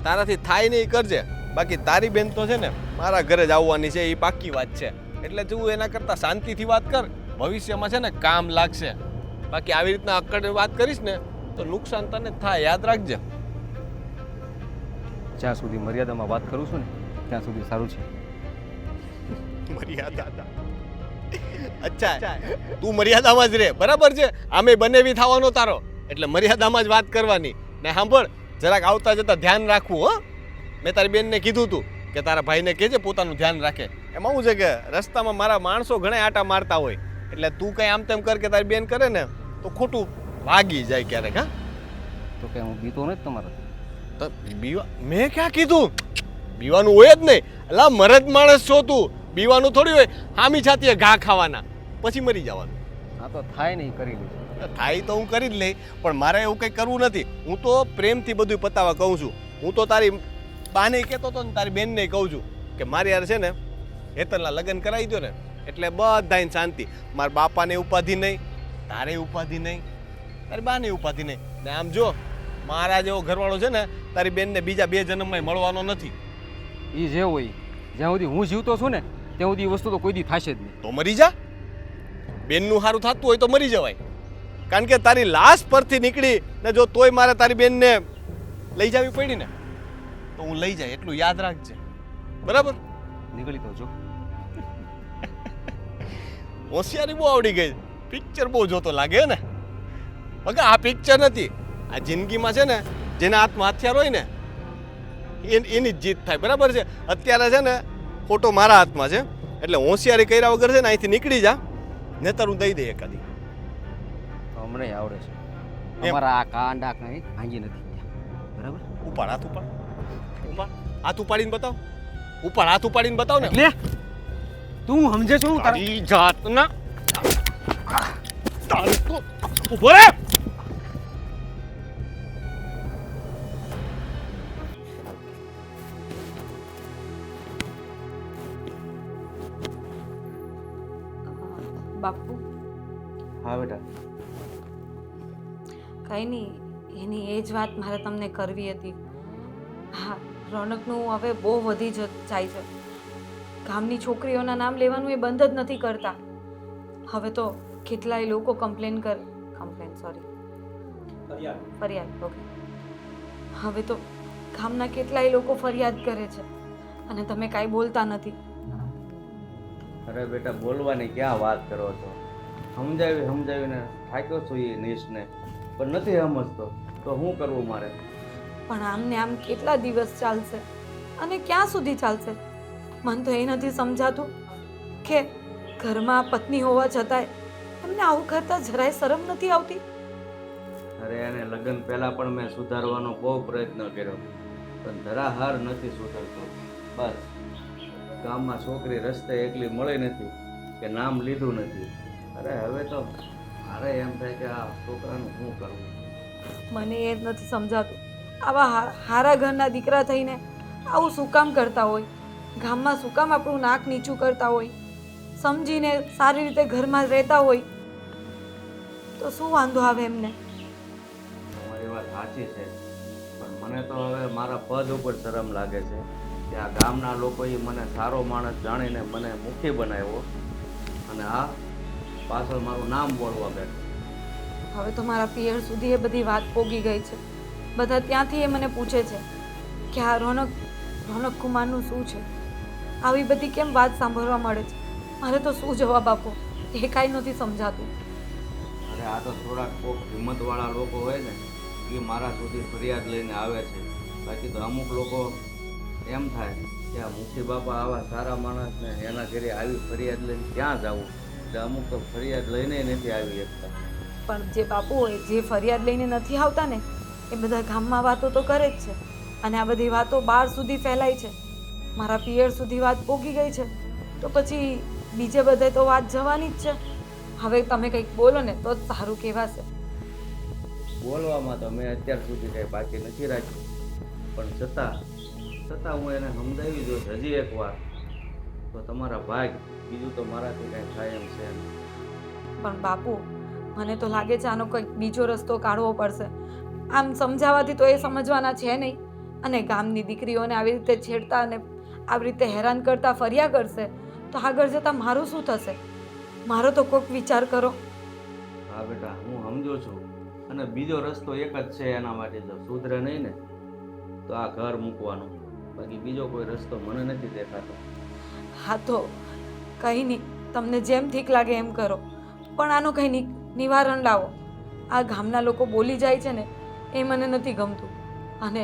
તારાથી થાય નહીં કરજે. બાકી તારી બેન તો છે ને મારા ઘરે જ આવવાની છે, એ પાક્કી વાત છે. એટલે તું એના કરતાં શાંતિથી વાત કર, ભવિષ્યમાં છે ને કામ લાગશે. બાકી આવી રીતના અક્કડ વાત કરીશ ને તો નુકસાન તને થાય, યાદ રાખજે. જ્યાં સુધી મર્યાદામાં વાત કરું છું ને ત્યાં સુધી સારું છે. મર્યાદા? અચ્છા, તું મર્યાદામાં જ રહે, બરાબર છે? આમે બનેવી થવાનો તારો, એટલે મર્યાદામાં જ વાત કરવાની. ને સાંભળ, જરાક આવતા જતા ધ્યાન રાખવું. હો, મેં તારી બેનને કીધું તું કે તારા ભાઈને કહેજે પોતાનું ધ્યાન રાખે. એમાં શું છે કે રસ્તામાં મારા માણસો ઘણા આટા મારતા હોય, એટલે તું કંઈ આમ તેમ કર કે તારી બેન કરે ને તો ખોટું વાગી જાય ક્યારેક. હા, તો કે હું બીતો નથી તમારા? તો બીવા મેં ક્યાં કીધું? બીવાનું હોય જ નહીં. અલા મરદ માણસ છો તું, બીવાનું થોડી હોય. હામી છાતીએ ઘા ખાવાના પછી મરી જવાનું. હા તો થાય નહીં, કરી લઈશ. થાય તો હું કરી જ લઈ, પણ મારે એવું કંઈ કરવું નથી. હું તો પ્રેમથી બધું પતાવવા કહું છું. હું તો તારી બાને કહેતો હતો ને તારી બેનને કહું છું કે મારી યાર છે ને હેતલના લગ્ન કરાવી દો ને એટલે બધાને શાંતિ. મારા બાપાને ઉપાધિ નહીં, તારે ઉપાધિ નહીં, તારી બાને ઉપાધિ નહીં. ને આમ જો મારા જેવો ઘરવાળો છે ને તારી બેનને બીજા 2 જન્મમાં મળવાનો નથી. એ જે હોય, જ્યાં સુધી હું જીવતો છું ને ત્યાં સુધી એ વસ્તુ તો કોઈ દી થશે જ નહીં. તો મરી જા. બેનનું સારું થતું હોય તો મરી જવાય. કારણ કે તારી લાશ પરથી નીકળી ને જો તોય મારે તારી બેનને લઈ જવી પડી ને તો હું લઈ જાય, એટલું યાદ રાખજે, બરાબર? નીકળી તો જો. હોશિયારી બહુ આવડી ગઈ. પિક્ચર બહુ જોતો લાગે ને. બગા આ પિક્ચર નથી, આ જિંદગીમાં છે ને જેના હાથમાં હથિયાર હોય ને એની જ જીત થાય, બરાબર છે? અત્યારે છે ને ફોટો મારા હાથમાં છે, એટલે હોશિયારી કર્યા વગર છે ને અહીંથી નીકળી જા, નહીતર હું દઈ દઈ એકાદી. હમણાં આવડે છે. એમ. અમારા આ કાંડા કઈ ભાંગી નથી ગયા. બરાબર? ઉપાડ, હાથ ઉપાડ. ઉપાડ, હાથ ઉપાડીને બતાવ. ઉપાડ, હાથ ઉપાડીને બતાવ ને. એટલે તું સમજે છો? તારી જાતના તારી તો ઉભો રે. બાપુ હા બેટા. કંઈ નહીં, એની એ જ વાત મારે તમને કરવી હતી. હા, રોનકનું હવે બહુ વધી જાય છે. ગામની છોકરીઓના નામ લેવાનું એ બંધ જ નથી કરતા. હવે તો કેટલાય લોકો ફરિયાદ ઓકે હવે તો ગામના કેટલાય લોકો ફરિયાદ કરે છે અને તમે કાંઈ બોલતા નથી. અરે બેટા બોલવાની ક્યાં વાત કરો છો? સમજાવીને થાક્યો છું એ નીશને, પણ નથી સમજતો તો શું કરવું મારે? પણ આમને આમ કેટલા દિવસ ચાલશે અને ક્યાં સુધી ચાલશે? મને તો એ નથી સમજાતું કે ઘરમાં પત્ની હોવા છતાંય એમને આવું કરતા જરાય શરમ નથી આવતી. અરે એને લગ્ન પહેલાં પણ મેં સુધારવાનો બહુ પ્રયત્ન કર્યો, પણ ધરાહાર નથી સુધરતો. બસ ગામમાં છોકરી રસ્તે એકલી મળી નથી કે નામ લીધું નથી. અરે હવે તો મારે એમ થાય કે આ છોકરાનું શું કરવું? મને એ જ નથી સમજાતું આવા હારા ઘરના દીકરા થઈને આવું શું કામ કરતા હોય? ગામમાં શું કામ આપણું નાક નીચું કરતા હોય? સમજીને સારી રીતે ઘરમાં રહેતા હોય તો શું વાંધો આવે એમને? તમારી વાત સાચી છે, પણ મને તો હવે મારા પદ ઉપર શરમ લાગે છે કે આ ગામના લોકોએ મને સારો માણસ જાણીને મને મુખી બનાવ્યો અને આ પાછળ મારું નામ બોલવા બેઠો. હવે તો મારા પિયર સુધી એ બધી વાત પોગી ગઈ છે. બધા ત્યાંથી એ મને પૂછે છે કે આ રોનક કુમારનું શું છે? આવી બધી કેમ વાત સાંભળવા મળે છે? મારે તો શું જવાબ આપો એ કાંઈ નથી સમજાતું. અરે આ તો થોડાક કોક હિંમતવાળા લોકો હોય ને એ મારા સુધી ફરિયાદ લઈને આવે છે. બાકી તો અમુક લોકો એમ થાય કે આ મુખી બાપા આવા સારા માણસને એના ઘરે આવી ફરિયાદ લઈને ક્યાં જવું? એટલે અમુક તો ફરિયાદ લઈને નથી આવી શકતા. પણ જે બાપુ હોય જે ફરિયાદ લઈને નથી આવતા ને એ બધા ગામમાં વાતો તો કરે જ છે અને આ બધી વાતો બહાર સુધી ફેલાય છે. મારા પિયર સુધી વાત પોગી ગઈ છે તો પછી બીજે બધે તો વાત જવાની જ છે. હવે તમે કંઈક બોલો ને તો જ સારું કહેવાશે. બોલવામાં તો મેં અત્યાર સુધી કંઈ બાકી નથી રાખ્યું, પણ છતાં હું એને સમજાવી દઉં હજી એક વાર તો તમારા ભાગ, બીજું તો મારાથી કંઈ થાય એમ છે નહીં. પણ બાપુ મને તો લાગે છે આનો કંઈક બીજો રસ્તો કાઢવો પડશે. આમ સમજાવવાથી તો એ સમજવાના છે નહીં અને ગામની દીકરીઓને આવી રીતે છેડતા અને આવી રીતે હેરાન કરતા ફર્યા કરશે તો આગળ જતાં મારું શું થશે? મારો તો કોઈક વિચાર કરો. હા બેટા હું સમજુ છું, અને બીજો રસ્તો એક જ છે એના માટે, જો સુધરે નહીં ને તો આ ઘર મૂકવાનું, બાકી બીજો કોઈ રસ્તો મને નથી દેખાતો. હા તો કંઈ નહીં, તમને જેમ ઠીક લાગે એમ કરો, પણ આનું કંઈ નિવારણ લાવો. આ ગામના લોકો બોલી જાય છે ને એ મને નથી ગમતું અને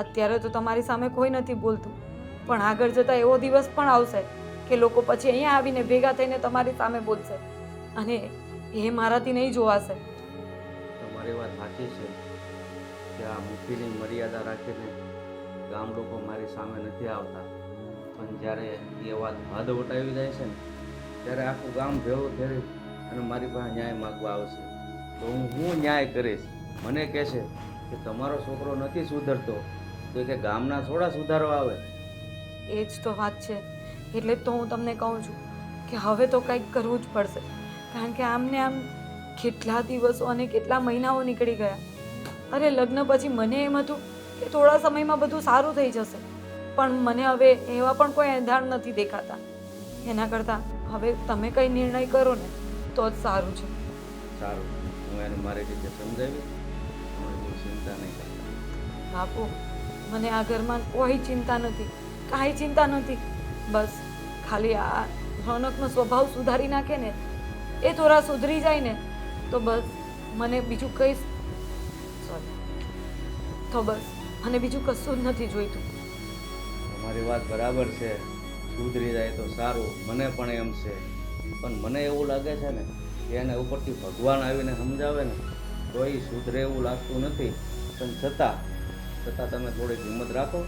અત્યારે તો તમારી સામે કોઈ નથી બોલતું, પણ આગળ જતાં એવો દિવસ પણ આવશે કે લોકો પછી અહીંયા આવીને ભેગા થઈને તમારી સામે બોલશે અને એ મારાથી નહીં જોવાશે. તમારી વાત સાચી છે કે આ મુઠ્ઠીની મર્યાદા રાખીને ગામ લોકો મારી સામે નથી આવતા, પણ જ્યારે એ વાત હદ વટાવી જાય છે ને ત્યારે આખું ગામ ભેળું થઈ અને મારી પાસે ન્યાય માગવા આવશે તો હું ન્યાય કરીશ. મને કહેશે કે તમારો છોકરો નથી સુધરતો તો કે ગામના થોડા સુધારવા આવે. એ જ તો વાત છે, એટલે જ તો હું તમને કહું છું કે હવે તો કંઈક કરવું જ પડશે, કારણ કે આમને આમ કેટલા દિવસો અને કેટલા મહિનાઓ નીકળી ગયા. અરે લગ્ન પછી મને એમ હતું કે થોડા સમયમાં બધું સારું થઈ જશે, પણ મને હવે એવા પણ કોઈ એંધાણ નથી દેખાતા. એના કરતાં હવે તમે કંઈ નિર્ણય કરો ને તો જ સારું છે. સારું, હું એને મારી રીતે સમજાવી, તમે કોઈ ચિંતા નહીં કરતા. બાપુ મને આ ઘરમાં કોઈ ચિંતા નથી, કાંઈ ચિંતા નથી. બસ ખાલી આ રોનકનો સ્વભાવ સુધારી નાખે ને, એ થોડા સુધરી જાય ને તો બસ મને બીજું કંઈ મને બીજું કશું જ નથી જોઈતું. તમારી વાત બરાબર છે, સુધરી જાય તો સારું, મને પણ એમ છે, પણ મને એવું લાગે છે ને કે એને ઉપરથી ભગવાન આવીને સમજાવે ને તો એ સુધરે એવું લાગતું નથી. પણ છતાં તમે થોડીક હિંમત રાખો,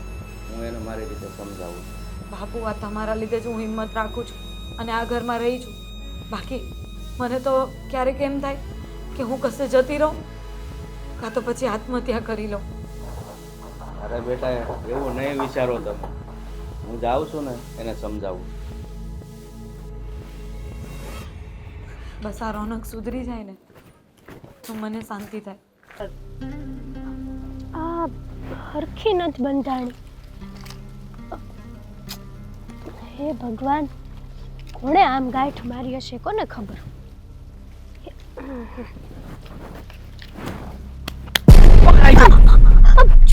હું એને મારી રીતે સમજાવું છું. બાપુ આ તમારા લીધે જ હું હિંમત રાખું છું અને આ ઘરમાં રહી છું. બાકી મને તો ક્યારેક એમ થાય કે હું કશે જતી રહું કાં તો પછી આત્મહત્યા કરી લઉં. અરે બેટા એવું નહીં વિચારો તમે, હું જાઉં છું ને એને સમજાવું. બસ આ રોનક સુધરી જાય ને તો મને શાંતિ થાય. આ હરખી નથી બંધાણી. હે ભગવાન, કોણે આમ ગાંઠ મારી હશે કોને ખબર.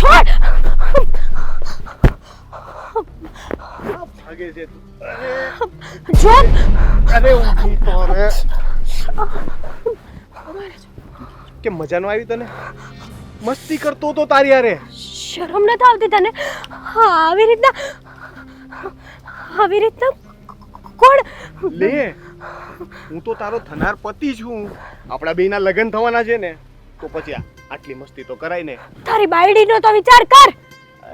છોડ. ભાગે છે તું. જો અરે ઊંઘી તો રે. કે મજા ન આવી તને? મસ્તી કરતો તો તારી હારે. શરમ નથી આવતી તને? હા, આવી રીતના કોણ? લે, હું તો તારો થનાર પતિ છું. આપણા બેયના લગ્ન થવાના છે ને, તો પછી આટલી મસ્તી તો કરાય ને. તારી બાયડીનો તો વિચાર કર.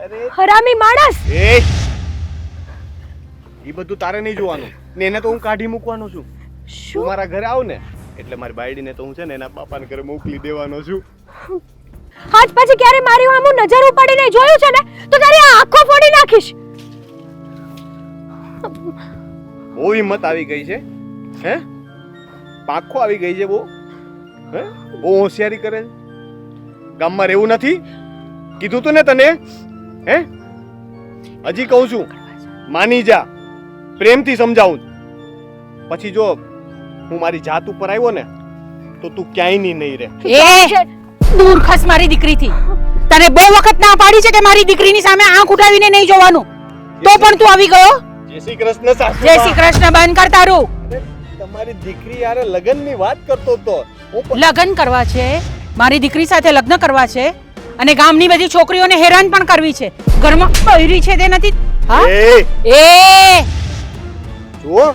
અરે હરામી માણસ. એ બધું તારે નહીં જોવાનું ને, એને તો હું કાઢી મૂકવાનો છું. તું શું? મારા ઘરે આવ ને એટલે મારી બાયડીને તો હું છે ને એના બાપાને ઘરે મોકલી દેવાનો છું. આજ પછી ક્યારે મારી આમ નજર ઉપાડીને જોયું છે ને તો તારી આ આંખો ફોડી નાખીશ. બહુ હિંમત આવી ગઈ છે, હે? પાખો આવી ગઈ છે બહુ, હે? બહુ હોશિયારી કરે છે. ગામમાં રહેવું નથી કીધું તું ને તને, હે? હજી કહું છું, માની જા. પ્રેમથી સમજાવું. પછી જો હું મારી જાત ઉપર આવ્યો ને તો તું ક્યાંય નહીં રહે. એ દૂર ખસ મારી દીકરીથી. તને બહુ વખત ના પાડી છે કે મારી દીકરીની સામે આંખ ઉઠાવીને નહીં જોવાનું, તો પણ તું આવી ગયો. જય શ્રી કૃષ્ણ સાસુ. જય શ્રી કૃષ્ણ બંધ કર તારું. તમારી દીકરી યારે લગ્નની વાત કરતો તો લગ્ન કરવા છે, મારી દીકરી સાથે લગ્ન કરવા છે અને ગામની બધી છોકરીઓને હેરાન પણ કરવી છે. ઘરમાં બૈરી છે તે નથી. હા એ એ જુઓ,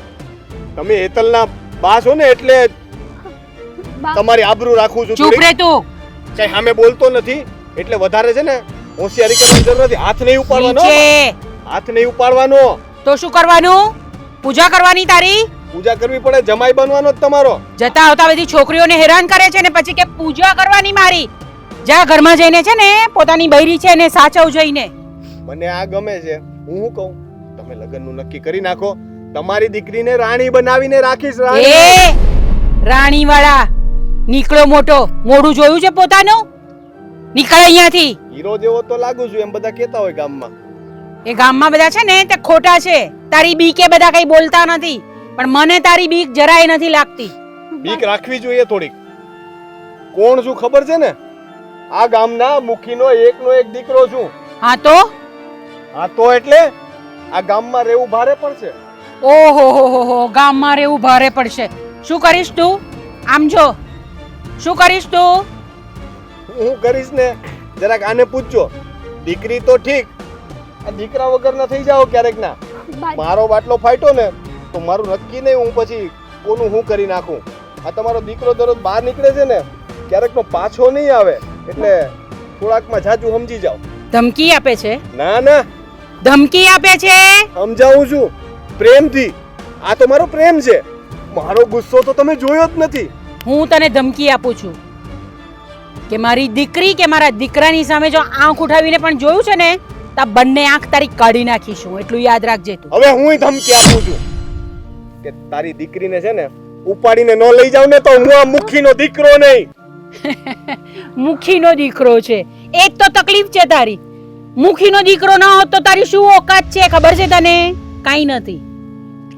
તમે હેતલના બા છો ને એટલે તમારી આબરૂ રાખું છું. ચૂપ રે તું. કઈ સામે બોલતો નથી એટલે વધારે છે ને હોશિયારી કરવાની જરૂર નથી. હાથ નહીં ઉપાડવાનો, નીચે. હાથ નહીં ઉપાડવાનો. તો શું કરવાનું? પૂજા કરવાની તારી? પૂજા કરવી પડે, જમાઈ બનવાનો જ તમારો. જતા આવતા બધી છોકરીઓને હેરાન કરે છે ને પછી કે પૂજા કરવાની મારી. જા ઘરમાં જઈને છે ને પોતાની બૈરી છે ને સાચવ જઈને. મને આ ગમે છે. હું શું કહું, તમે લગ્નનું નક્કી કરી નાખો. તમારી દીકરીને રાણી બનાવીને રાખીશ. એ રાણી રાણી વાળા નીકળો મોટો. મોઢું જોયું છે પોતાનું? નીકળ અહીંયાથી. હીરો જેવો તો લાગુ છું એમ બધા કહેતા હોય ગામમાં. એ ગામમાં બધા છે ને તે ખોટા છે. તારી બીકે બધા કઈ બોલતા નથી, પણ મને તારી બીક જરાય નથી લાગતી. બીક રાખવી જોઈએ થોડીક. કોણ છું ખબર છે ને? આ ગામના મુખીનો એકનો એક દીકરો છું. હા તો હા તો એટલે આ ગામમાં રહેવું ભારે પડશે. ઓહો હો ગામમાં રહેવું ભારે પડશે. શું કરીશ તું? આમ જો, શું કરીશ તું? હું કરીશ ને, જરાક આને પૂછજો. દીકરી તો ઠીક, આ દીકરા વગર ના થઈ જાઓ ક્યારેક ના. મારો બાટલો ફાટ્યો ને તો મારું નક્કી નહીં હું પછી કોનું હું કરી નાખું. આ તમારો દીકરો દરરોજ બહાર નીકળે છે ને, ક્યારેક નો પાછો નહીં આવે એટલે થોડાકમાં જાજુ સમજી જાઓ. ધમકી આપે છે? ના ના, ધમકી આપે છે? સમજાવું છું પ્રેમથી. આ તો મારો પ્રેમ છે. મારો ગુસ્સો તો તમે જોયો જ નથી. હું તને ધમકી આપું છું કે મારી દીકરી કે મારા દીકરાની સામે જો આંખ ઉઠાવીને પણ જોયું છે ને તો બંને આંખ તારી કાઢી નાખીશું. એટલું યાદ રાખજે તું. હવે હું ધમકી આપું છું કે તારી દીકરીને છે ને ઉપાડીને ન લઈ જાવ ને તો હું આ મુખીનો દીકરો નહીં. મુખીનો દીકરો છે એ જ તો તકલીફ છે તારી. મુખીનો દીકરો ન હોત તો તારી શું ઓકાત છે ખબર છે તને? કાઈ નથી,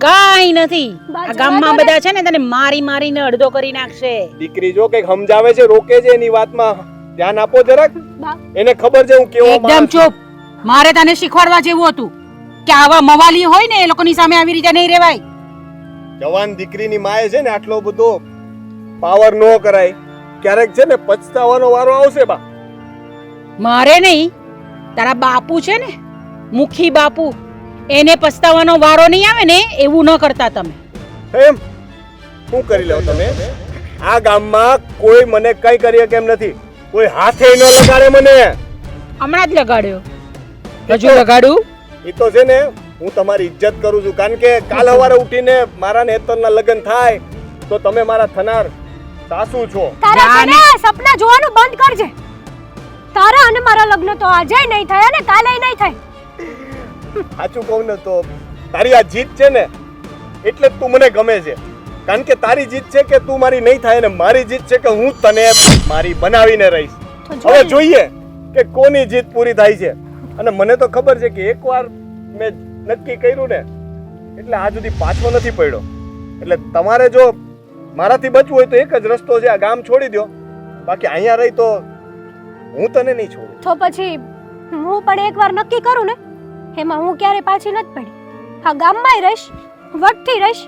કાઈ નથી. આ ગામમાં બધા છે ને તને મારી મારીને અડધો કરી નાખશે. દીકરી જો કઈક સમજાવે છે, રોકે છે, એની વાતમાં ધ્યાન આપો જરાક. એને ખબર છે હું કેવો એકદમ માણસ છું. ચૂપ. મારે તને શીખવાડવા જેવું હતું કે આવા મવાલી હોય ને એ લોકોની સામે આવી રીતે નહીં રહેવાય. જવાન દીકરીની માએ છે ને આટલો બધો પાવર નો કરાય. ક્યારેક છે ને પછતાવાનો વારો આવશે બા. મારે નહીં, તારા બાપુ છે ને મુખી બાપુ, એને પસ્તાવાનો વારો નહીં આવે ને એવું ન કરતા તમે. એમ શું કરી લો તમે? આ ગામમાં કોઈ મને કઈ કરી કેમ નથી. કોઈ હાથે ન લગાડે મને. હમણાં જ લગાડ્યો. હજુ લગાડું? એ તો છે ને હું તમારી ઇજ્જત કરું છું, કારણ કે કાલ સવારે ઉઠીને મારા ને હેતલના લગ્ન થાય તો તમે મારા થનાર સાસુ છો. તારા છે ને આ સપના જોવાનું બંધ કરજે. તારા અને મારા લગ્ન તો આજે નહીં થાય અને કાલે નહીં થાય. સાચું કહું ને તો તારી આ જીત છે ને એટલે જ તું મને ગમે છે. કારણ કે તારી જીત છે કે તું મારી નહીં થાય ને મારી જીત છે કે હું તને મારી બનાવીને રહીશ. હવે જોઈએ કે કોની જીત પૂરી થાય છે. અને મને તો ખબર છે કે એકવાર મેં નક્કી કર્યું ને એટલે આજ સુધી પાછો નથી પડ્યો. એટલે તમારે જો મારાથી બચવું હોય તો એક જ રસ્તો છે, આ ગામ છોડી દો. બાકી અહીંયા રહી તો હું તને નહીં છોડું. તો પછી હું પણ એકવાર નક્કી કરું ને, એમાં હું ક્યારે પાછી નથી પડી. હા, ગામમાંય રહીશ, વટથી રહીશ,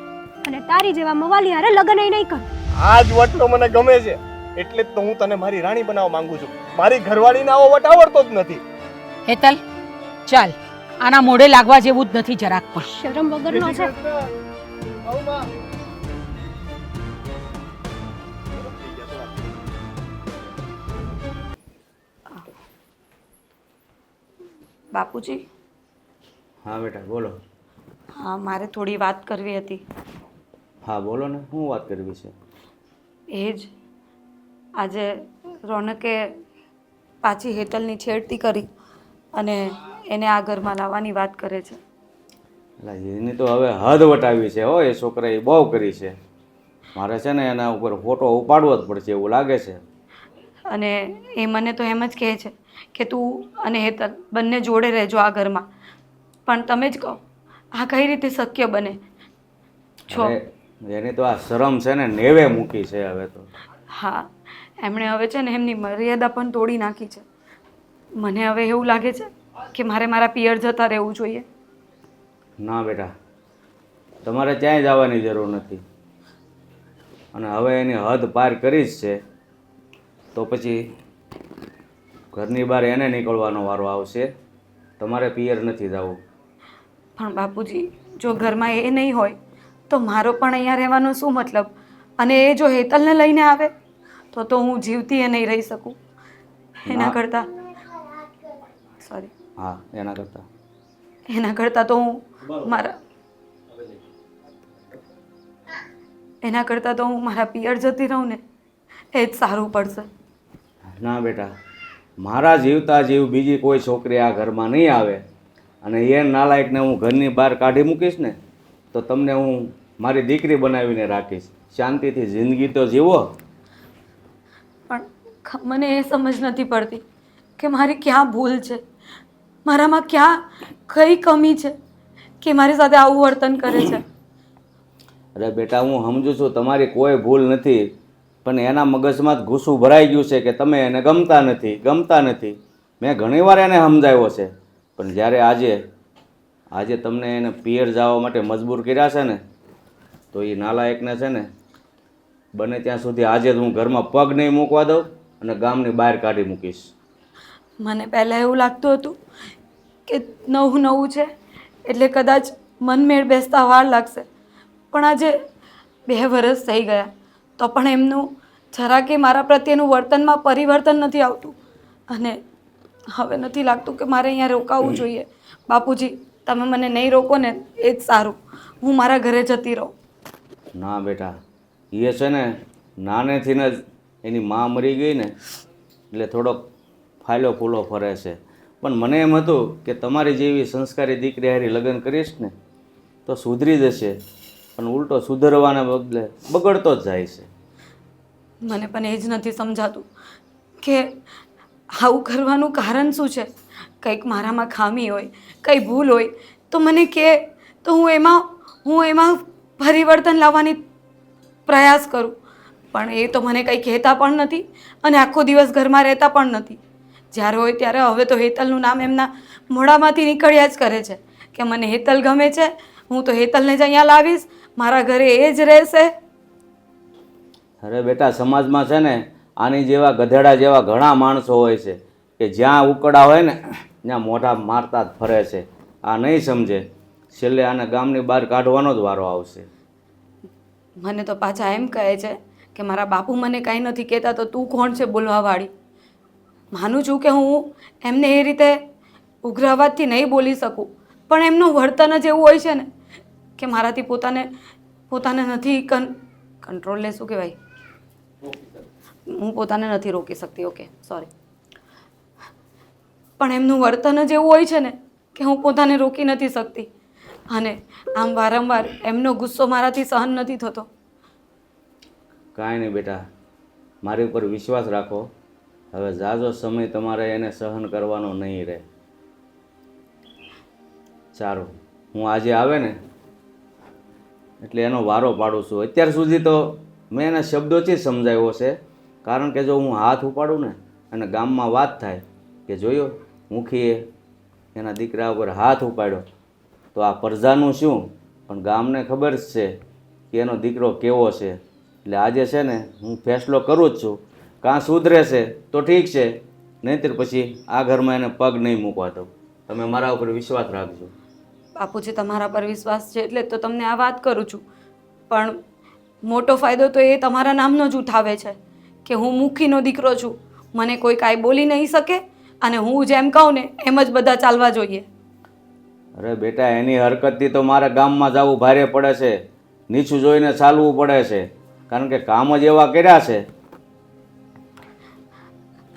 અને તારી જેવા મવાલી હારે લગ્ન નહીં કરું. આ જ વટ તો મને ગમે છે, એટલે જ તો હું તને મારી રાણી બનાવવા માંગુ છું. મારી ઘરવાળીને આવો વટ આવડતો જ નથી. હેતલ ચાલ, આના મોઢે લાગવા જેવું જ નથી જરાક પણ. શરમ વગરનો છે. બાપુજી, હા બેટા બોલો. હા, મારે થોડી વાત કરવી હતી. હા બોલો ને, શું વાત કરવી છે? એ જ આજે રોનકે પાછી હેતલની છેડતી કરી અને એને આ ઘરમાં લાવવાની વાત કરે છે. એટલે એની તો હવે હદ વટાવી છે હો, એ છોકરાએ બહુ કરી છે. મારે છે ને એના ઉપર ફોટો ઉપાડવો જ પડશે એવું લાગે છે. અને એ મને તો એમ જ કહે છે કે તું અને હેતલ બંને જોડે રહેજો આ ઘરમાં. પણ તમે જ કહો, આ કઈ રીતે શક્ય બને? છો અરે, એની તો આ શરમ છે ને નેવે મૂકી છે હવે તો. હા, એમણે હવે છે ને એમની મર્યાદા પણ તોડી નાખી છે. મને હવે એવું લાગે છે કે મારે મારા પિયર જતા રહેવું જોઈએ. ના બેટા, તમારે ક્યાંય જવાની જરૂર નથી. અને હવે એની હદ પાર કરી જ છે તો પછી ઘરની બહાર એને નીકળવાનો વારો આવશે. તમારે પિયર નથી જવું. પણ બાપુજી, જો ઘરમાં એ નહીં હોય તો મારો પણ અહીંયા રહેવાનો શું મતલબ? અને એ જો હેતલને લઈને આવે તો હું જીવતી એ નહીં રહી શકું. એના કરતાં સોરી હા, એના કરતાં તો હું મારા પિયર જતી રહું ને એ જ સારું પડશે. ના બેટા, મારા જીવતા જીવ બીજી કોઈ છોકરી આ ઘરમાં નહીં આવે. અને એ નાલાયકને હું ઘરની બહાર કાઢી મૂકીશ ને તો તમને હું મારી દીકરી બનાવીને રાખીશ. શાંતિથી જિંદગી તો જીવો. પણ મને એ સમજ નથી પડતી કે મારી ક્યાં ભૂલ છે, મારામાં ક્યાં કઈ કમી છે કે મારી સાથે આવું વર્તન કરે છે. અરે બેટા, હું સમજુ છું તમારી કોઈ ભૂલ નથી, પણ એના મગજમાં જ ગુસ્સું ભરાઈ ગયું છે કે તમે એને ગમતા નથી. મેં ઘણીવાર એને સમજાવ્યો છે, પણ જ્યારે આજે તમને એને પિયર જવા માટે મજબૂર કર્યા છે ને તો એ નાલાયકને છે ને બને ત્યાં સુધી આજે જ હું ઘરમાં પગ નહીં મૂકવા દઉં અને ગામની બહાર કાઢી મૂકીશ. મને પહેલાં એવું લાગતું હતું કે નવું છે એટલે કદાચ મનમેળ બેસતા વાર લાગશે, પણ આજે 2 વર્ષ થઈ ગયા તો પણ એમનું જરા કે મારા પ્રત્યેનું વર્તનમાં પરિવર્તન નથી આવતું. અને હવે નથી લાગતું કે મારે અહીંયા રોકાવું જોઈએ. બાપુજી, તમે મને નહીં રોકો ને એ જ સારું. હું મારા ઘરે જતી રહું. ના બેટા, એ છે ને નાનેથી જ એની મા મરી ગઈ ને એટલે થોડોક ફાયલો ફૂલો ફરે છે. પણ મને એમ હતું કે તમારી જેવી સંસ્કારી દીકરી હારી લગ્ન કરીશ ને તો સુધરી જશે, પણ ઉલટો સુધરવાના બદલે બગડતો જ જાય છે. મને પણ એ જ નથી સમજાતું કે આવું કરવાનું કારણ શું છે. કંઈક મારામાં ખામી હોય, કંઈ ભૂલ હોય તો મને કહે તો હું એમાં પરિવર્તન લાવવાની પ્રયાસ કરું. પણ એ તો મને કંઈ કહેતા પણ નથી અને આખો દિવસ ઘરમાં રહેતા પણ નથી. જ્યારે હોય ત્યારે હવે તો હેતલનું નામ એમના મોઢામાંથી નીકળ્યા જ કરે છે કે મને હેતલ ગમે છે, હું તો હેતલને જ અહીંયા લાવીશ, મારા ઘરે એ જ રહેશે. અરે બેટા, સમાજમાં છે ને આની જેવા ગધેડા જેવા ઘણા માણસો હોય છે કે જ્યાં ઉકળા હોય ને ત્યાં મોઢા મારતા જ ફરે છે. આ નહીં સમજે, છેલ્લે આને ગામની બહાર કાઢવાનો જ વારો આવશે. મને તો પાછા એમ કહે છે કે મારા બાપુ મને કાંઈ નથી કહેતા તો તું કોણ છે બોલવાવાળી. માનું છું કે હું એમને એ રીતે ઉગ્ર અવાજથી નહીં બોલી શકું, પણ એમનું વર્તન જ એવું હોય છે ને કે મારાથી પોતાને નથી કંટ્રોલ શું કહેવાય, હું પોતાને નથી રોકી શકતી. Okay, sorry. પણ એમનું વર્તન જ એવું હોય છે ને કે હું પોતાને રોકી નથી શકતી અને આમ વારંવાર એમનો ગુસ્સો મારાથી સહન નથી થતો. કાંઈ નહીં બેટા, મારી ઉપર વિશ્વાસ રાખો. હવે ઝાઝો સમય તમારે એને સહન કરવાનો નહીં રહે. સારું, હું આજે આવે ને એટલે એનો વારો પાડું છું. અત્યાર સુધી તો મેં એના શબ્દોથી જ સમજાવ્યો છે. કારણ કે જો હું હાથ ઉપાડું ને અને ગામમાં વાત થાય કે જોયો મુખીએ એના દીકરા ઉપર હાથ ઉપાડ્યો, તો આ પ્રજાનું શું પણ ગામને ખબર જ છે કે એનો દીકરો કેવો છે. એટલે આજે છે ને હું ફેસલો કરું જ છું. કાં સુધરે છે તો ઠીક છે, નહીંતર પછી આ ઘરમાં એને પગ નહીં મૂકવા દઉં. તમે મારા ઉપર વિશ્વાસ રાખજો. બાપુજી, તમારા પર વિશ્વાસ છે એટલે તો તમને આ વાત કરું છું, પણ મોટો ફાયદો તો એ તમારા નામનો જ ઉઠાવે છે કે હું મુખીનો દીકરો છું. મને કોઈ કાંઈ બોલી નહીં શકે અને હું જેમ કહું ને એમ જ બધા ચાલવા જોઈએ. અરે બેટા, એની હરકતથી તો મારે ગામમાં જવું ભારે પડે છે, નીચું જોઈને ચાલવું પડે છે, કારણ કે કામ જ એવા કર્યા છે.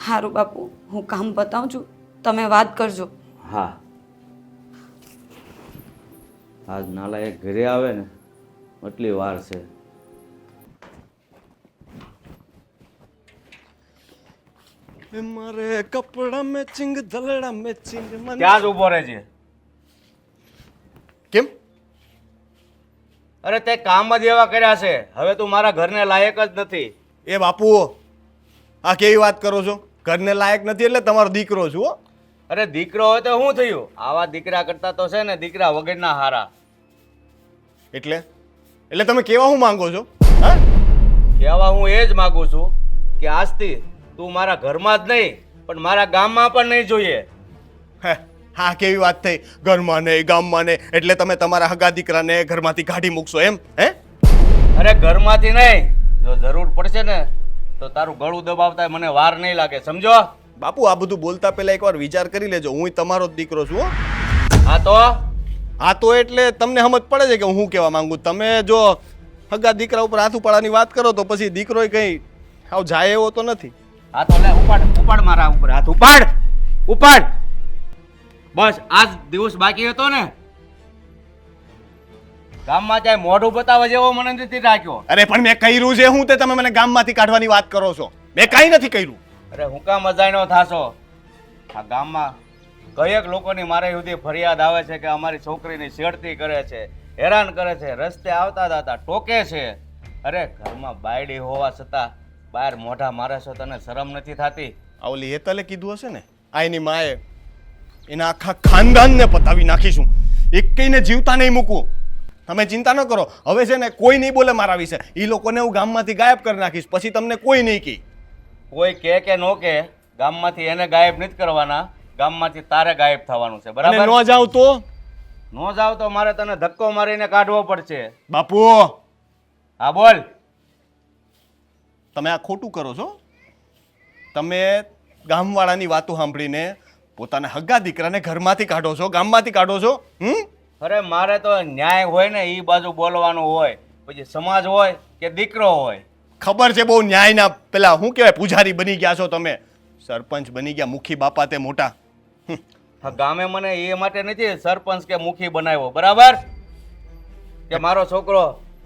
સારું બાપુ, હું કામ બતાવું છું, તમે વાત કરજો. હા, આજ નાલાયક ઘરે આવે ને એટલી વાર છે. મારે કપડા મેચિંગ ધલડા મેચિંગ ત્યાં જ ઊભો રહે છે. કેમ? અરે તે કામ જ એવા કર્યા છે, હવે તું મારા ઘરને લાયક જ નથી. એ બાપુ, આ કેવી વાત કરો છો? ઘરને લાયક નથી એટલે તમારો દીકરો છું હો. અરે દીકરો હોય તો શું થયું? આવા દીકરા કરતા તો છે ને દીકરા વગરના હારા. એટલે તમે કેવા હું માંગો છો? હા, કહેવા હું એ જ માગું છું કે આજથી તું મારા ઘરમાં જ નહીં પણ મારા ગામમાં પણ નહીં જોઈએ. હે, હા કેવી વાત થઈ? ઘરમાં નહીં, ગામમાં નહીં, એટલે તમે તમારા હગા દીકરાને ઘરમાંથી કાઢી મૂકશો એમ? હે? અરે ઘરમાંથી નહીં, જો જરૂર પડશે ને તો તારું ગળું દબાવતા મને વાર નહીં લાગે, સમજો? બાપુ, આ બધું બોલતા પહેલા એકવાર વિચાર કરી લેજો. હું તમારો જ દીકરો છું હો. હા તો એટલે તમને સમજ પડે છે કે હું કહેવા માંગુ. તમે જો હગા દીકરા ઉપર હાથ ઉપાડવાની વાત કરો તો પછી દીકરો કઈ આવ જાય એવો તો નથી. હા તો લે, ઉપાડ મારા ઉપર હાથ, ઉપાડ. બસ આજ દિવસ બાકી હતો ને, ગામમાં ચાહે મોઢું બતાવવા જેવો મને નથી રાખ્યો. અરે પણ મેં કર્યું છે હું? તે તમે મને ગામમાંથી કાઢવાની વાત કરો છો? મેં કાંઈ નથી કર્યું. અરે હું કામ અજાણ્યો થાશો? આ ગામમાં કયેક લોકોની મારે સુધી ફરિયાદ આવે છે કે અમારી છોકરીની છેડતી કરે છે, હેરાન કરે છે, રસ્તે આવતા જતા ટોકે છે. અરે ઘરમાં બાયડી હોવા છતાં બહાર મોઢા મારે છો, તને શરમ નથી થતી? આ ઓલી હેતલે કીધું હશે ને, આ એની માએ એના આખા ખાનદાનને પતાવી નાખીશું, એકેયને જીવતા નહીં મૂકવું. તમે ચિંતા ન કરો, હવે છે ને કોઈ નહીં બોલે મારા વિશે. એ લોકોને હું ગામમાંથી ગાયબ કરી નાખીશ, પછી તમને કોઈ નહીં કહે. કોઈ કે નો કે ગામમાંથી એને ગાયબ નથી કરવાના, ગામમાંથી તારે ગાયબ થવાનું છે, બરાબર? ન જાવ તો? નો જાવ તો મારે તને ધક્કો મારીને કાઢવો પડશે. બાપુ, હા બોલ. તમે આ ખોટું કરો છો. તમે ગામવાળાની વાતો સાંભળીને પોતાના હગા દીકરાને ઘરમાંથી કાઢો છો, ગામમાંથી કાઢો છો. અરે મારે તો ન્યાય હોય ને એ બાજુ બોલવાનું હોય, પછી સમાજ હોય કે દીકરો હોય. ખબર છે બહુ ન્યાયના પેલા શું કહેવાય પૂજારી બની ગયા છો તમે, સરપંચ બની ગયા, મુખી બાપા તે મોટા. ગામે મને એ માટે નથી સરપંચ કે મુખી બનાવ્યો, બરાબર? કે મારો છોકરો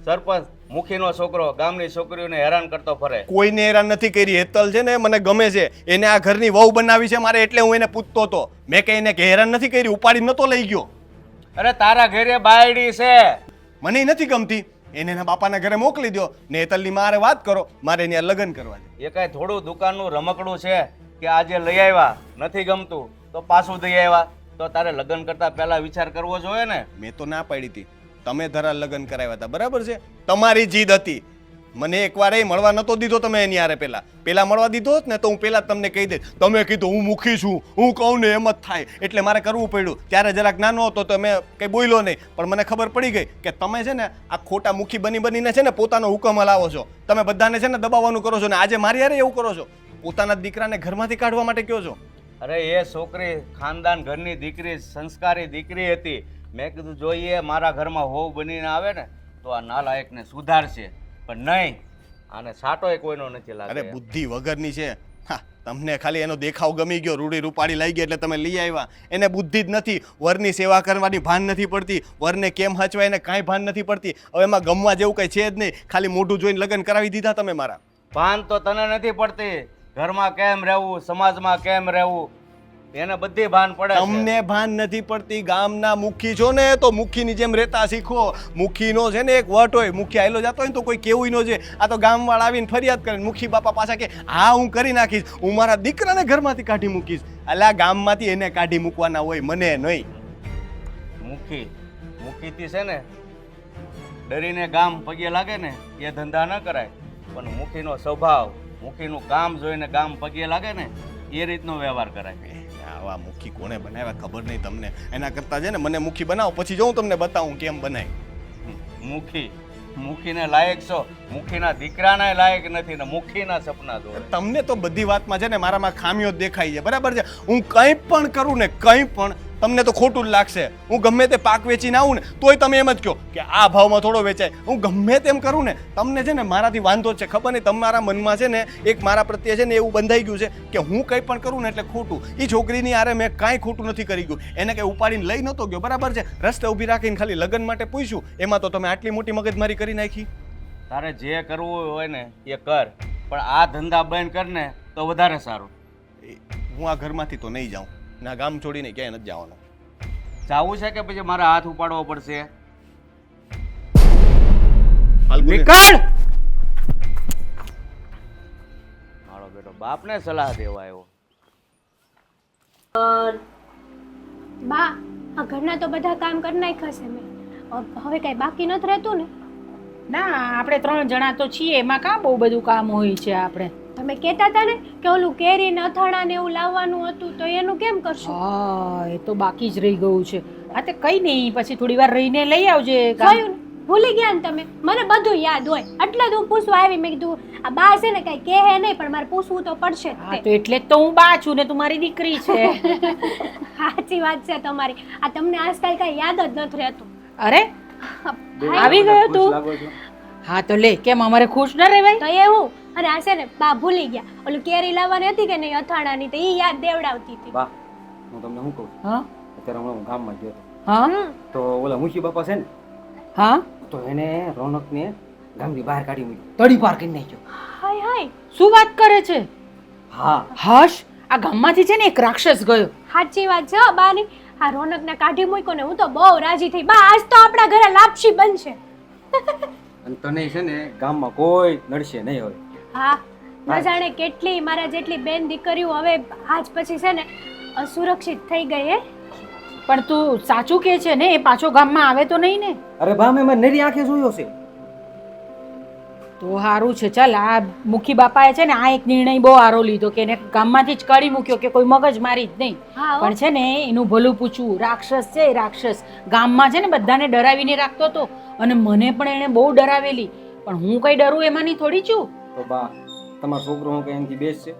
સરપંચ મુખીનો છોકરો ગામની છોકરીઓને હેરાન કરતો ફરે. કોઈને હેરાન નથી કરી. હેતલ છે ને મને ગમે છે, એને આ ઘરની વહુ બનાવી છે મારે, એટલે હું એને પૂછતો હતો. મેં કઈ એને હેરાન નથી કરી, ઉપાડી નતો લઈ ગયો. અરે તારા ઘરે બાયડી છે, મને નથી ગમતી, એને એના બાપાના ઘરે મોકલી દો ને હેતલની મારે વાત કરો, મારે ત્યાં લગ્ન કરવા છે. એ કઈ થોડું દુકાનનું રમકડું છે કે આજે લઈ આવ્યા, નથી ગમતું તો પાછું દઈ આવ્યા? તો તારે લગ્ન કરતા પહેલા વિચાર કરવો જોઈએ ને. મેં તો ના પાડી હતી, તમે ધરા લગ્ન કરાવ્યા હતા, બરાબર છે? તમારી જીદ હતી. મને એકવાર એ મળવા નતો દીધો તમે એની હારે. પેલા મળવા દીધો હોત ને તો હું પેલા તમને કહી દે. તમે કીધું હું મુખી છું, હું કહું ને એમ જ થાય, એટલે મારે કરવું પડ્યું. ત્યારે જરાક નાનો હતો તો મેં કંઈ બોલ્યો નહીં, પણ મને ખબર પડી ગઈ કે તમે છે ને આ ખોટા મુખી બનીને છે ને પોતાનો હુકમ હલાવો છો. તમે બધાને છે ને દબાવવાનું કરો છો, ને આજે મારી હારે એવું કરો છો. પોતાના દીકરાને ઘરમાંથી કાઢવા માટે કહો છો. અરે એ છોકરી ખાનદાન ઘરની દીકરી, સંસ્કારી દીકરી હતી. મેં કીધું જોઈએ મારા ઘરમાં હોવ બનીને આવે ને તો આ નાલાયકને સુધારશે, પણ નહીં, આને સાટોય કોઈનો નથી લાગે. અરે બુદ્ધિ વગરની છે. હા, તમને ખાલી એનો દેખાવ ગમી ગયો, રૂડી રૂપાળી લઈ ગઈ એટલે તમે લઈ આવ્યા. એને બુદ્ધિ જ નથી, વરની સેવા કરવાની ભાન નથી પડતી, વરને કેમ હચવાય એને કાંઈ ભાન નથી પડતી. હવે એમાં ગમવા જેવું કંઈ છે જ નહીં, ખાલી મોઢું જોઈને લગ્ન કરાવી દીધા તમે મારા. ભાન તો તને નથી પડતી, ઘરમાં કેમ રહેવું, સમાજમાં કેમ રહેવું. એને બધી ભાન પડે છે. તમને ભાન નથી પડતી. ગામના મુખી છો ને તો મુખીની જેમ રહેતા શીખો. મુખીનો છે ને એક વટ હોય, મુખી આયલો જતો હોય ને તો કોઈ કેવું ન છે. આ તો ગામવાળા આવીને ફરિયાદ કરે ને મુખી બાપા પાછા કે હા હું કરી નાખીશ, હું મારા દીકરાને ઘરમાંથી કાઢી મૂકીશ. એટલે આ ગામમાંથી એને કાઢી મૂકવાના હોય, મને નહીં. મુખીથી છે ને ડરીને ગામ પગે લાગે ને એ ધંધા ન કરાય, પણ મુખીનો સ્વભાવ, મુખીનું કામ જોઈને ગામ પગે લાગે ને એ રીતનો વ્યવહાર કરાય. આવા મુખી કોણે બનાવ્યા ખબર નહીં તમને. એના કરતા છે ને મને મુખી બનાવો, પછી જો હું તમને બતાવું કેમ બનાય. મુખીને લાયક છો, મુખીના દીકરાના લાયક નથી ને મુખીના સપના જોવે. તમને તો બધી વાતમાં છે ને મારામાં ખામીઓ જ દેખાય છે, બરાબર છે. હું કંઈ પણ કરું ને કંઈ પણ તમને તો ખોટું જ લાગશે. હું ગમે તે પાક વેચીને આવું ને તોય તમે એમ જ કહો કે આ ભાવમાં થોડો વેચાય. હું ગમે તેમ કરું ને તમને છે ને મારાથી વાંધો જ છે. ખબર નહીં તમારા મનમાં છે ને એક મારા પ્રત્યે છે ને એવું બંધાઈ ગયું છે કે હું કંઈ પણ કરું ને એટલે ખોટું. એ છોકરીની આરે મેં કાંઈ ખોટું નથી કરી ગયું. એને કંઈ ઉપાડીને લઈ નહોતો ગયો, બરાબર છે. રસ્તે ઊભી રાખીને ખાલી લગ્ન માટે પૂછ્યું, એમાં તો તમે આટલી મોટી મગજમારી કરી નાખી. તારે જે કરવું હોય ને એ કર, પણ આ ધંધા બંધ કર ને તો વધારે સારું. હું આ ઘરમાંથી તો નહીં જાઉં, ના ગામ છોડીને ક્યાંય નથી જવાનું. જાવું છે કે પછી મારા હાથ ઉપાડવો પડશે? નીકળ! મારો બેટો બાપને સલાહ દેવા આવ્યો. બા આ ઘરના તો બધા કામ કરી નાખ્યા છે મેં. હવે કઈ બાકી નથી રહેતું ને? ના, આપણે 3 જણા તો છીએ, એમાં કાં બહુ બધું કામ હોય છે આપણે. તમે કહેતા હતા ને કે ઓલું કેરી ને અથાણા ને એવું લાવવાનું હતું, તો એનું કેમ કરશું? હા, એ તો બાકી જ રહી ગયું છે. હા તે કઈ નહીં, પછી થોડી વાર રહીને લઈ આવજે. જોયું ને? ભૂલી ગયા ને તમે? મને બધું યાદ હોય એટલે જ હું પૂછવા આવી. મેં કીધું આ બા છે ને કઈ કહે નહીં, પણ મારે પૂછવું તો પડશે જ હા તે. તો એટલે જ તો હું બા છું ને તું મારી દીકરી છે. સાચી વાત છે તમારી. આ તમને આજકાલ કઈ યાદ જ નથી રહેતું. અરે આવી ગયો તું? હા તો લે, કેમ અમારે ખુશ ન રહેવાય? તો એવું. અને આ છે ને બા ભૂલી ગયા, ઓલું કેરી લાવવાની હતી કે નહીં અથાણાની, તો ઈ યાદ દેવડાવતી હતી. બા હું તમને શું કહું, હા અત્યારે હમણાં હું ગામમાં ગયો હતો હા તો ઓલા મુખી બાપા છે ને હા તો એને રોનકને ગામની બહાર કાઢી મૂકી. તડી પાર કરી નાખ્યો. હાય હાય, શું વાત કરે છે? હા હશ, આ ગામમાંથી છે ને એક રાક્ષસ ગયો. સાચી વાત છે હો બાની. આ રોનકને કાઢી મૂક્યો ને હું તો બહુ રાજી થઈ. બા આજ તો આપણા ઘરે લાપસી બનશે. અને તને છે ને ગામમાં કોઈ નડશે નહીં હોય. હા, ન જાણે કેટલી મારા જેટલી બેન દીકરીઓ હવે આજ પછી છે ને અસુરક્ષિત થઈ ગઈ હે. પણ તું સાચું કે છે ને? એ પાછો ગામમાં આવે તો નહીં ને? અરે બા મેં નરી આંખે જોયો છે. તો સારું છે. ચાલ, આ મુખી બાપાએ છે ને આ એક નિર્ણય બહુ સારો લીધો કે એને ગામમાંથી જ કાઢી મૂક્યો, કે કોઈ મગજ મારી જ નહીં. હા હો. પણ છે ને એનું ભલું પૂછવું. રાક્ષસ છે એ રાક્ષસ. ગામમાં છે ને બધાને ડરાવીને રાખતો હતો અને મને પણ એને બહુ ડરાવેલી. પણ હું કઈ ડરું એમાંની થોડી છું. તો બા તમારો છોકરો હું કઈ એમથી બેસ છે?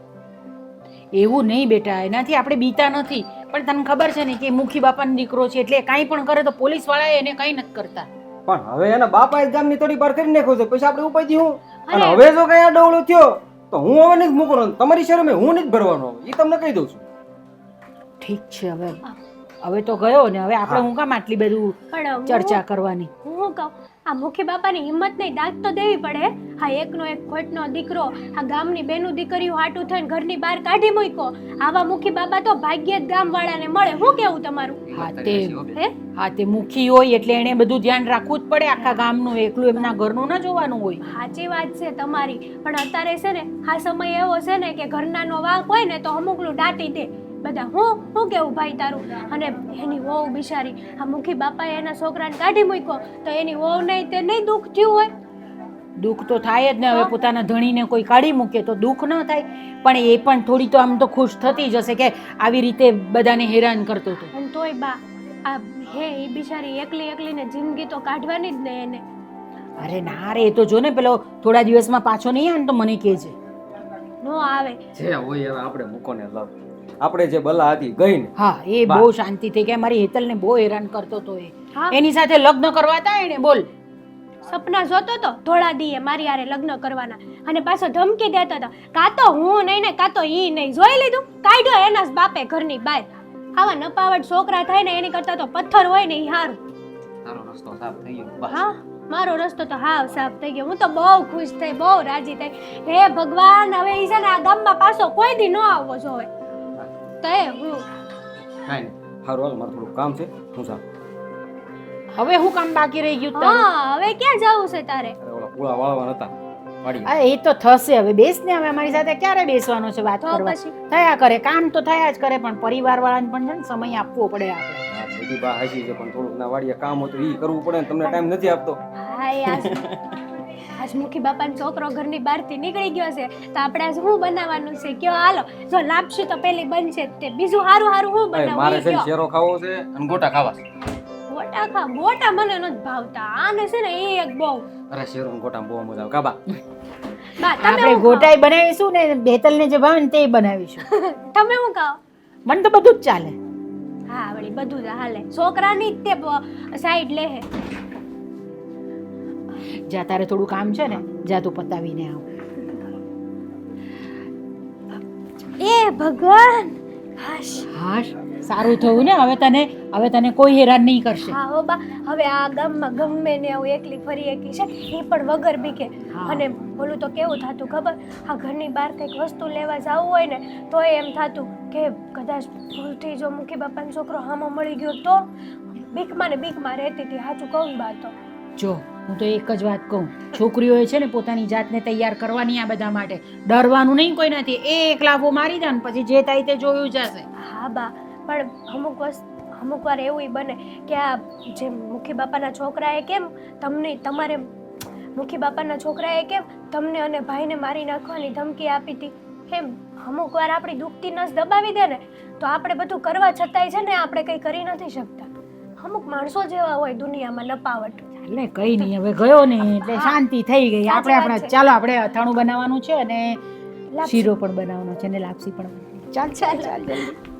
એવું નહીં બેટા, એનાથી આપણે બીતા નથી. પણ તને ખબર છે ને કે મુખી બાપાનો દીકરો છે એટલે કાંઈ પણ કરે તો પોલીસ વાળા એને કંઈ નથી કરતા. પણ હવે એના બાપાએ ગામની તોડી પાર કરી નાખ્યો છે, પછી આપણે ઉપાય હું. અને અરે. હવે જો કઈ આ ડવળો થયો તો હું હવે નથી મૂકવાનો, તમારી શરમે હું નથી ભરવાનો, એ તમને કહી દઉં છું. ઠીક છે, હવે તો ગયો ને, હવે આપણે હું કામ આટલી બધું પણ ચર્ચા કરવાની? હું કહું, આ મુખી બાપાની હિંમત નહીં, દાંત તો દેવી પડે. હા, એકનો એક ખોટનો દીકરો આ ગામની બેનું દીકરીઓ હાટું થઈને ઘરની બહાર કાઢી મૂક્યો. આવા મુખી બાપા તો ભાગ્યે જ ગામવાળાને મળે. શું કેવું તમારું? હે? હા તે મુખી હોય એટલે એને બધું ધ્યાન રાખવું જ પડે. આખા ગામનું એકલું એમના ઘરનું ના જોવાનું હોય. સાચી વાત છે તમારી. પણ અત્યારે છે ને આ સમય એવો છે ને કે ઘરનાનો વાંક હોય ને તો અમુકનું દાટી દે બધા. હું કેવું ભાઈ તારું? અને એની વહુ બિચારી, આ મુખી બાપાએ એના છોકરાને કાઢી મૂક્યો તો એની વહુ નહીં તે નહીં દુઃખ થયું હોય? દુઃખ તો થાય જ ને. હવે પોતાના ધણીને કોઈ કાઢી મૂકે તો દુઃખ ન થાય, પણ એ પણ થોડી તો આમ તો ખુશ થતી જ હશે કે આવી રીતે બધાને હેરાન કરતો હતો. અને તોય બા આ હે એ બિચારી એકલીને જિંદગી તો કાઢવાની જ ને એને. અરે ના રે, એ તો જો ને પેલો થોડા દિવસમાં પાછો નહીં આવે ને તો મને કહેજે. નો આવે. જે હોય હવે આપણે મૂકો ને લવ. આપણે જે બલા હતી ગઈ ને. હા, એ બહુ શાંતિ થઈ ગઈ. મારી હેતલને બહુ હેરાન કરતો હતો એ. હા. એની સાથે લગ્ન કરવા હતા એને, બોલ. સપના જોતો તો ધોળા દીએ મારી હારે લગ્ન કરવાના, અને પાછો ધમકી દેતો હતો કાં તો હું નહીં ને કાં તો ઈ નહીં. જોઈ લીધું, કાઢ્યો એના જ બાપે ઘરની બહાર. આવા નપાવટ છોકરા થાય ને એની કરતા તો પથ્થર હોય ને ઈ હારું. તારો રસ્તો સાફ થઈ ગયો. હા, મારો રસ્તો તો હાવ સાફ થઈ ગયો. હું તો બહુ ખુશ થઈ, બહુ રાજી થઈ. હે ભગવાન, હવે ઈ છે ને આ ગામમાં પાછો કોઈ દી ન આવવો જોઈએ. તો હું કાંઈ નહીં સારું હાલ મારે થોડું કામ છે હું જાઉં. હવે હું કામ બાકી રહી ગયું તારું? હા હવે ક્યાં જવું છે તારે અરે ઓલા પૂળા વાળવા હતા વાડી. આ એ તો થશે. હવે બેસ ને, હવે અમારી સાથે ક્યારે બેસવાનો છે વાત તો કરવા? પછી? થયા કરે, કામ તો થયા જ કરે, પણ પરિવાર વાળાને પણ છે ને સમય આપવો પડે આપણે. હા, બધી બા હાચી છે પણ થોડુંક ના વાડીએ કામ હતું એ કરવું પડે ને તમને ટાઈમ નથી આપતો. હા આજ મુખી બાપાનો છોકરો ઘરની બહારથી નીકળી ગયો છે તો આપણે આજ શું બનાવવાનું છે કયો હાલો. જો લાપસી તો પેલી બનશે જ તે, બીજું હારું હારું શું મારે બનાવવું છે ને કયો? શેરો ખાવો છે અને ગોટા ખાવા છે. ગોટા મને નથી ભાવતા, આને છે ને એ એક બહુ. અરે શેરો ને ગોટા બહુ મજા આવે કાબા. બા તમે આપણે હું ગોટાઈ બનાવીશું ને બેતલ ને જે ભાવે ને તે બનાવીશું. ખાઓ? તમે હું ખાઓ? મને તો બધું જ ચાલે. હા વળી બધું જ હાલે, છોકરાની જ તે સાઈડ લે હે. જ્યાં તારે થોડું કામ છે ને જા તું પતાવીને આવ. એ ભગવાન, હાશ. હાશ, સારું થયું ને. હવે તને કોઈ હેરાન નહીં કરશે. હા હો બા, હવે આ ગામમાં ગમે ને આવું એકલી ફરી એકી છે એ પણ વગર બીકે. હા. અને બોલું તો કેવું થતું ખબર, આ ઘરની બહાર કંઈક વસ્તુ લેવા જવું હોય ને તોય એમ થતું કે કદાચ ભૂલથી જો મુખી બાપાનો છોકરો હામો મળી ગયો તો બીકમાં ને બીકમાં રહેતી હતી. સાચું કહું બા તો. જો હું તો એક જ વાત કહું, છોકરીઓએ છે ને પોતાની જાતને તૈયાર કરવાની આ બધા માટે. ડરવાનું નહીં કોઈ નથી. એક લાફો મારી દે ને પછી જે થાય તે જોયું જશે. હા બા, પણ અમુક વાર એવું બને કે આ જે મુખી બાપાના છોકરાએ કેમ તમારે મુખી બાપાના છોકરાએ કેમ તમને અને ભાઈને મારી નાખવાની ધમકી આપી હતી, એમ અમુક વાર આપણી દુખતી નસ દબાવી દે ને તો આપણે બધું કરવા છતાંય છે ને આપણે કંઈ કરી નથી શકતા. અમુક માણસો જેવા હોય દુનિયામાં નપાવટ. એટલે કઈ નહીં, હવે ગયો ને એટલે શાંતિ થઈ ગઈ. સાચી આપણે વાત છે. ચાલો આપણે અથાણું બનાવવાનું છે અને લાપસી. શીરો પણ બનાવવાનો છે ને લાપસી પણ. ચાલ ચાલ ચાલ જલ્દી.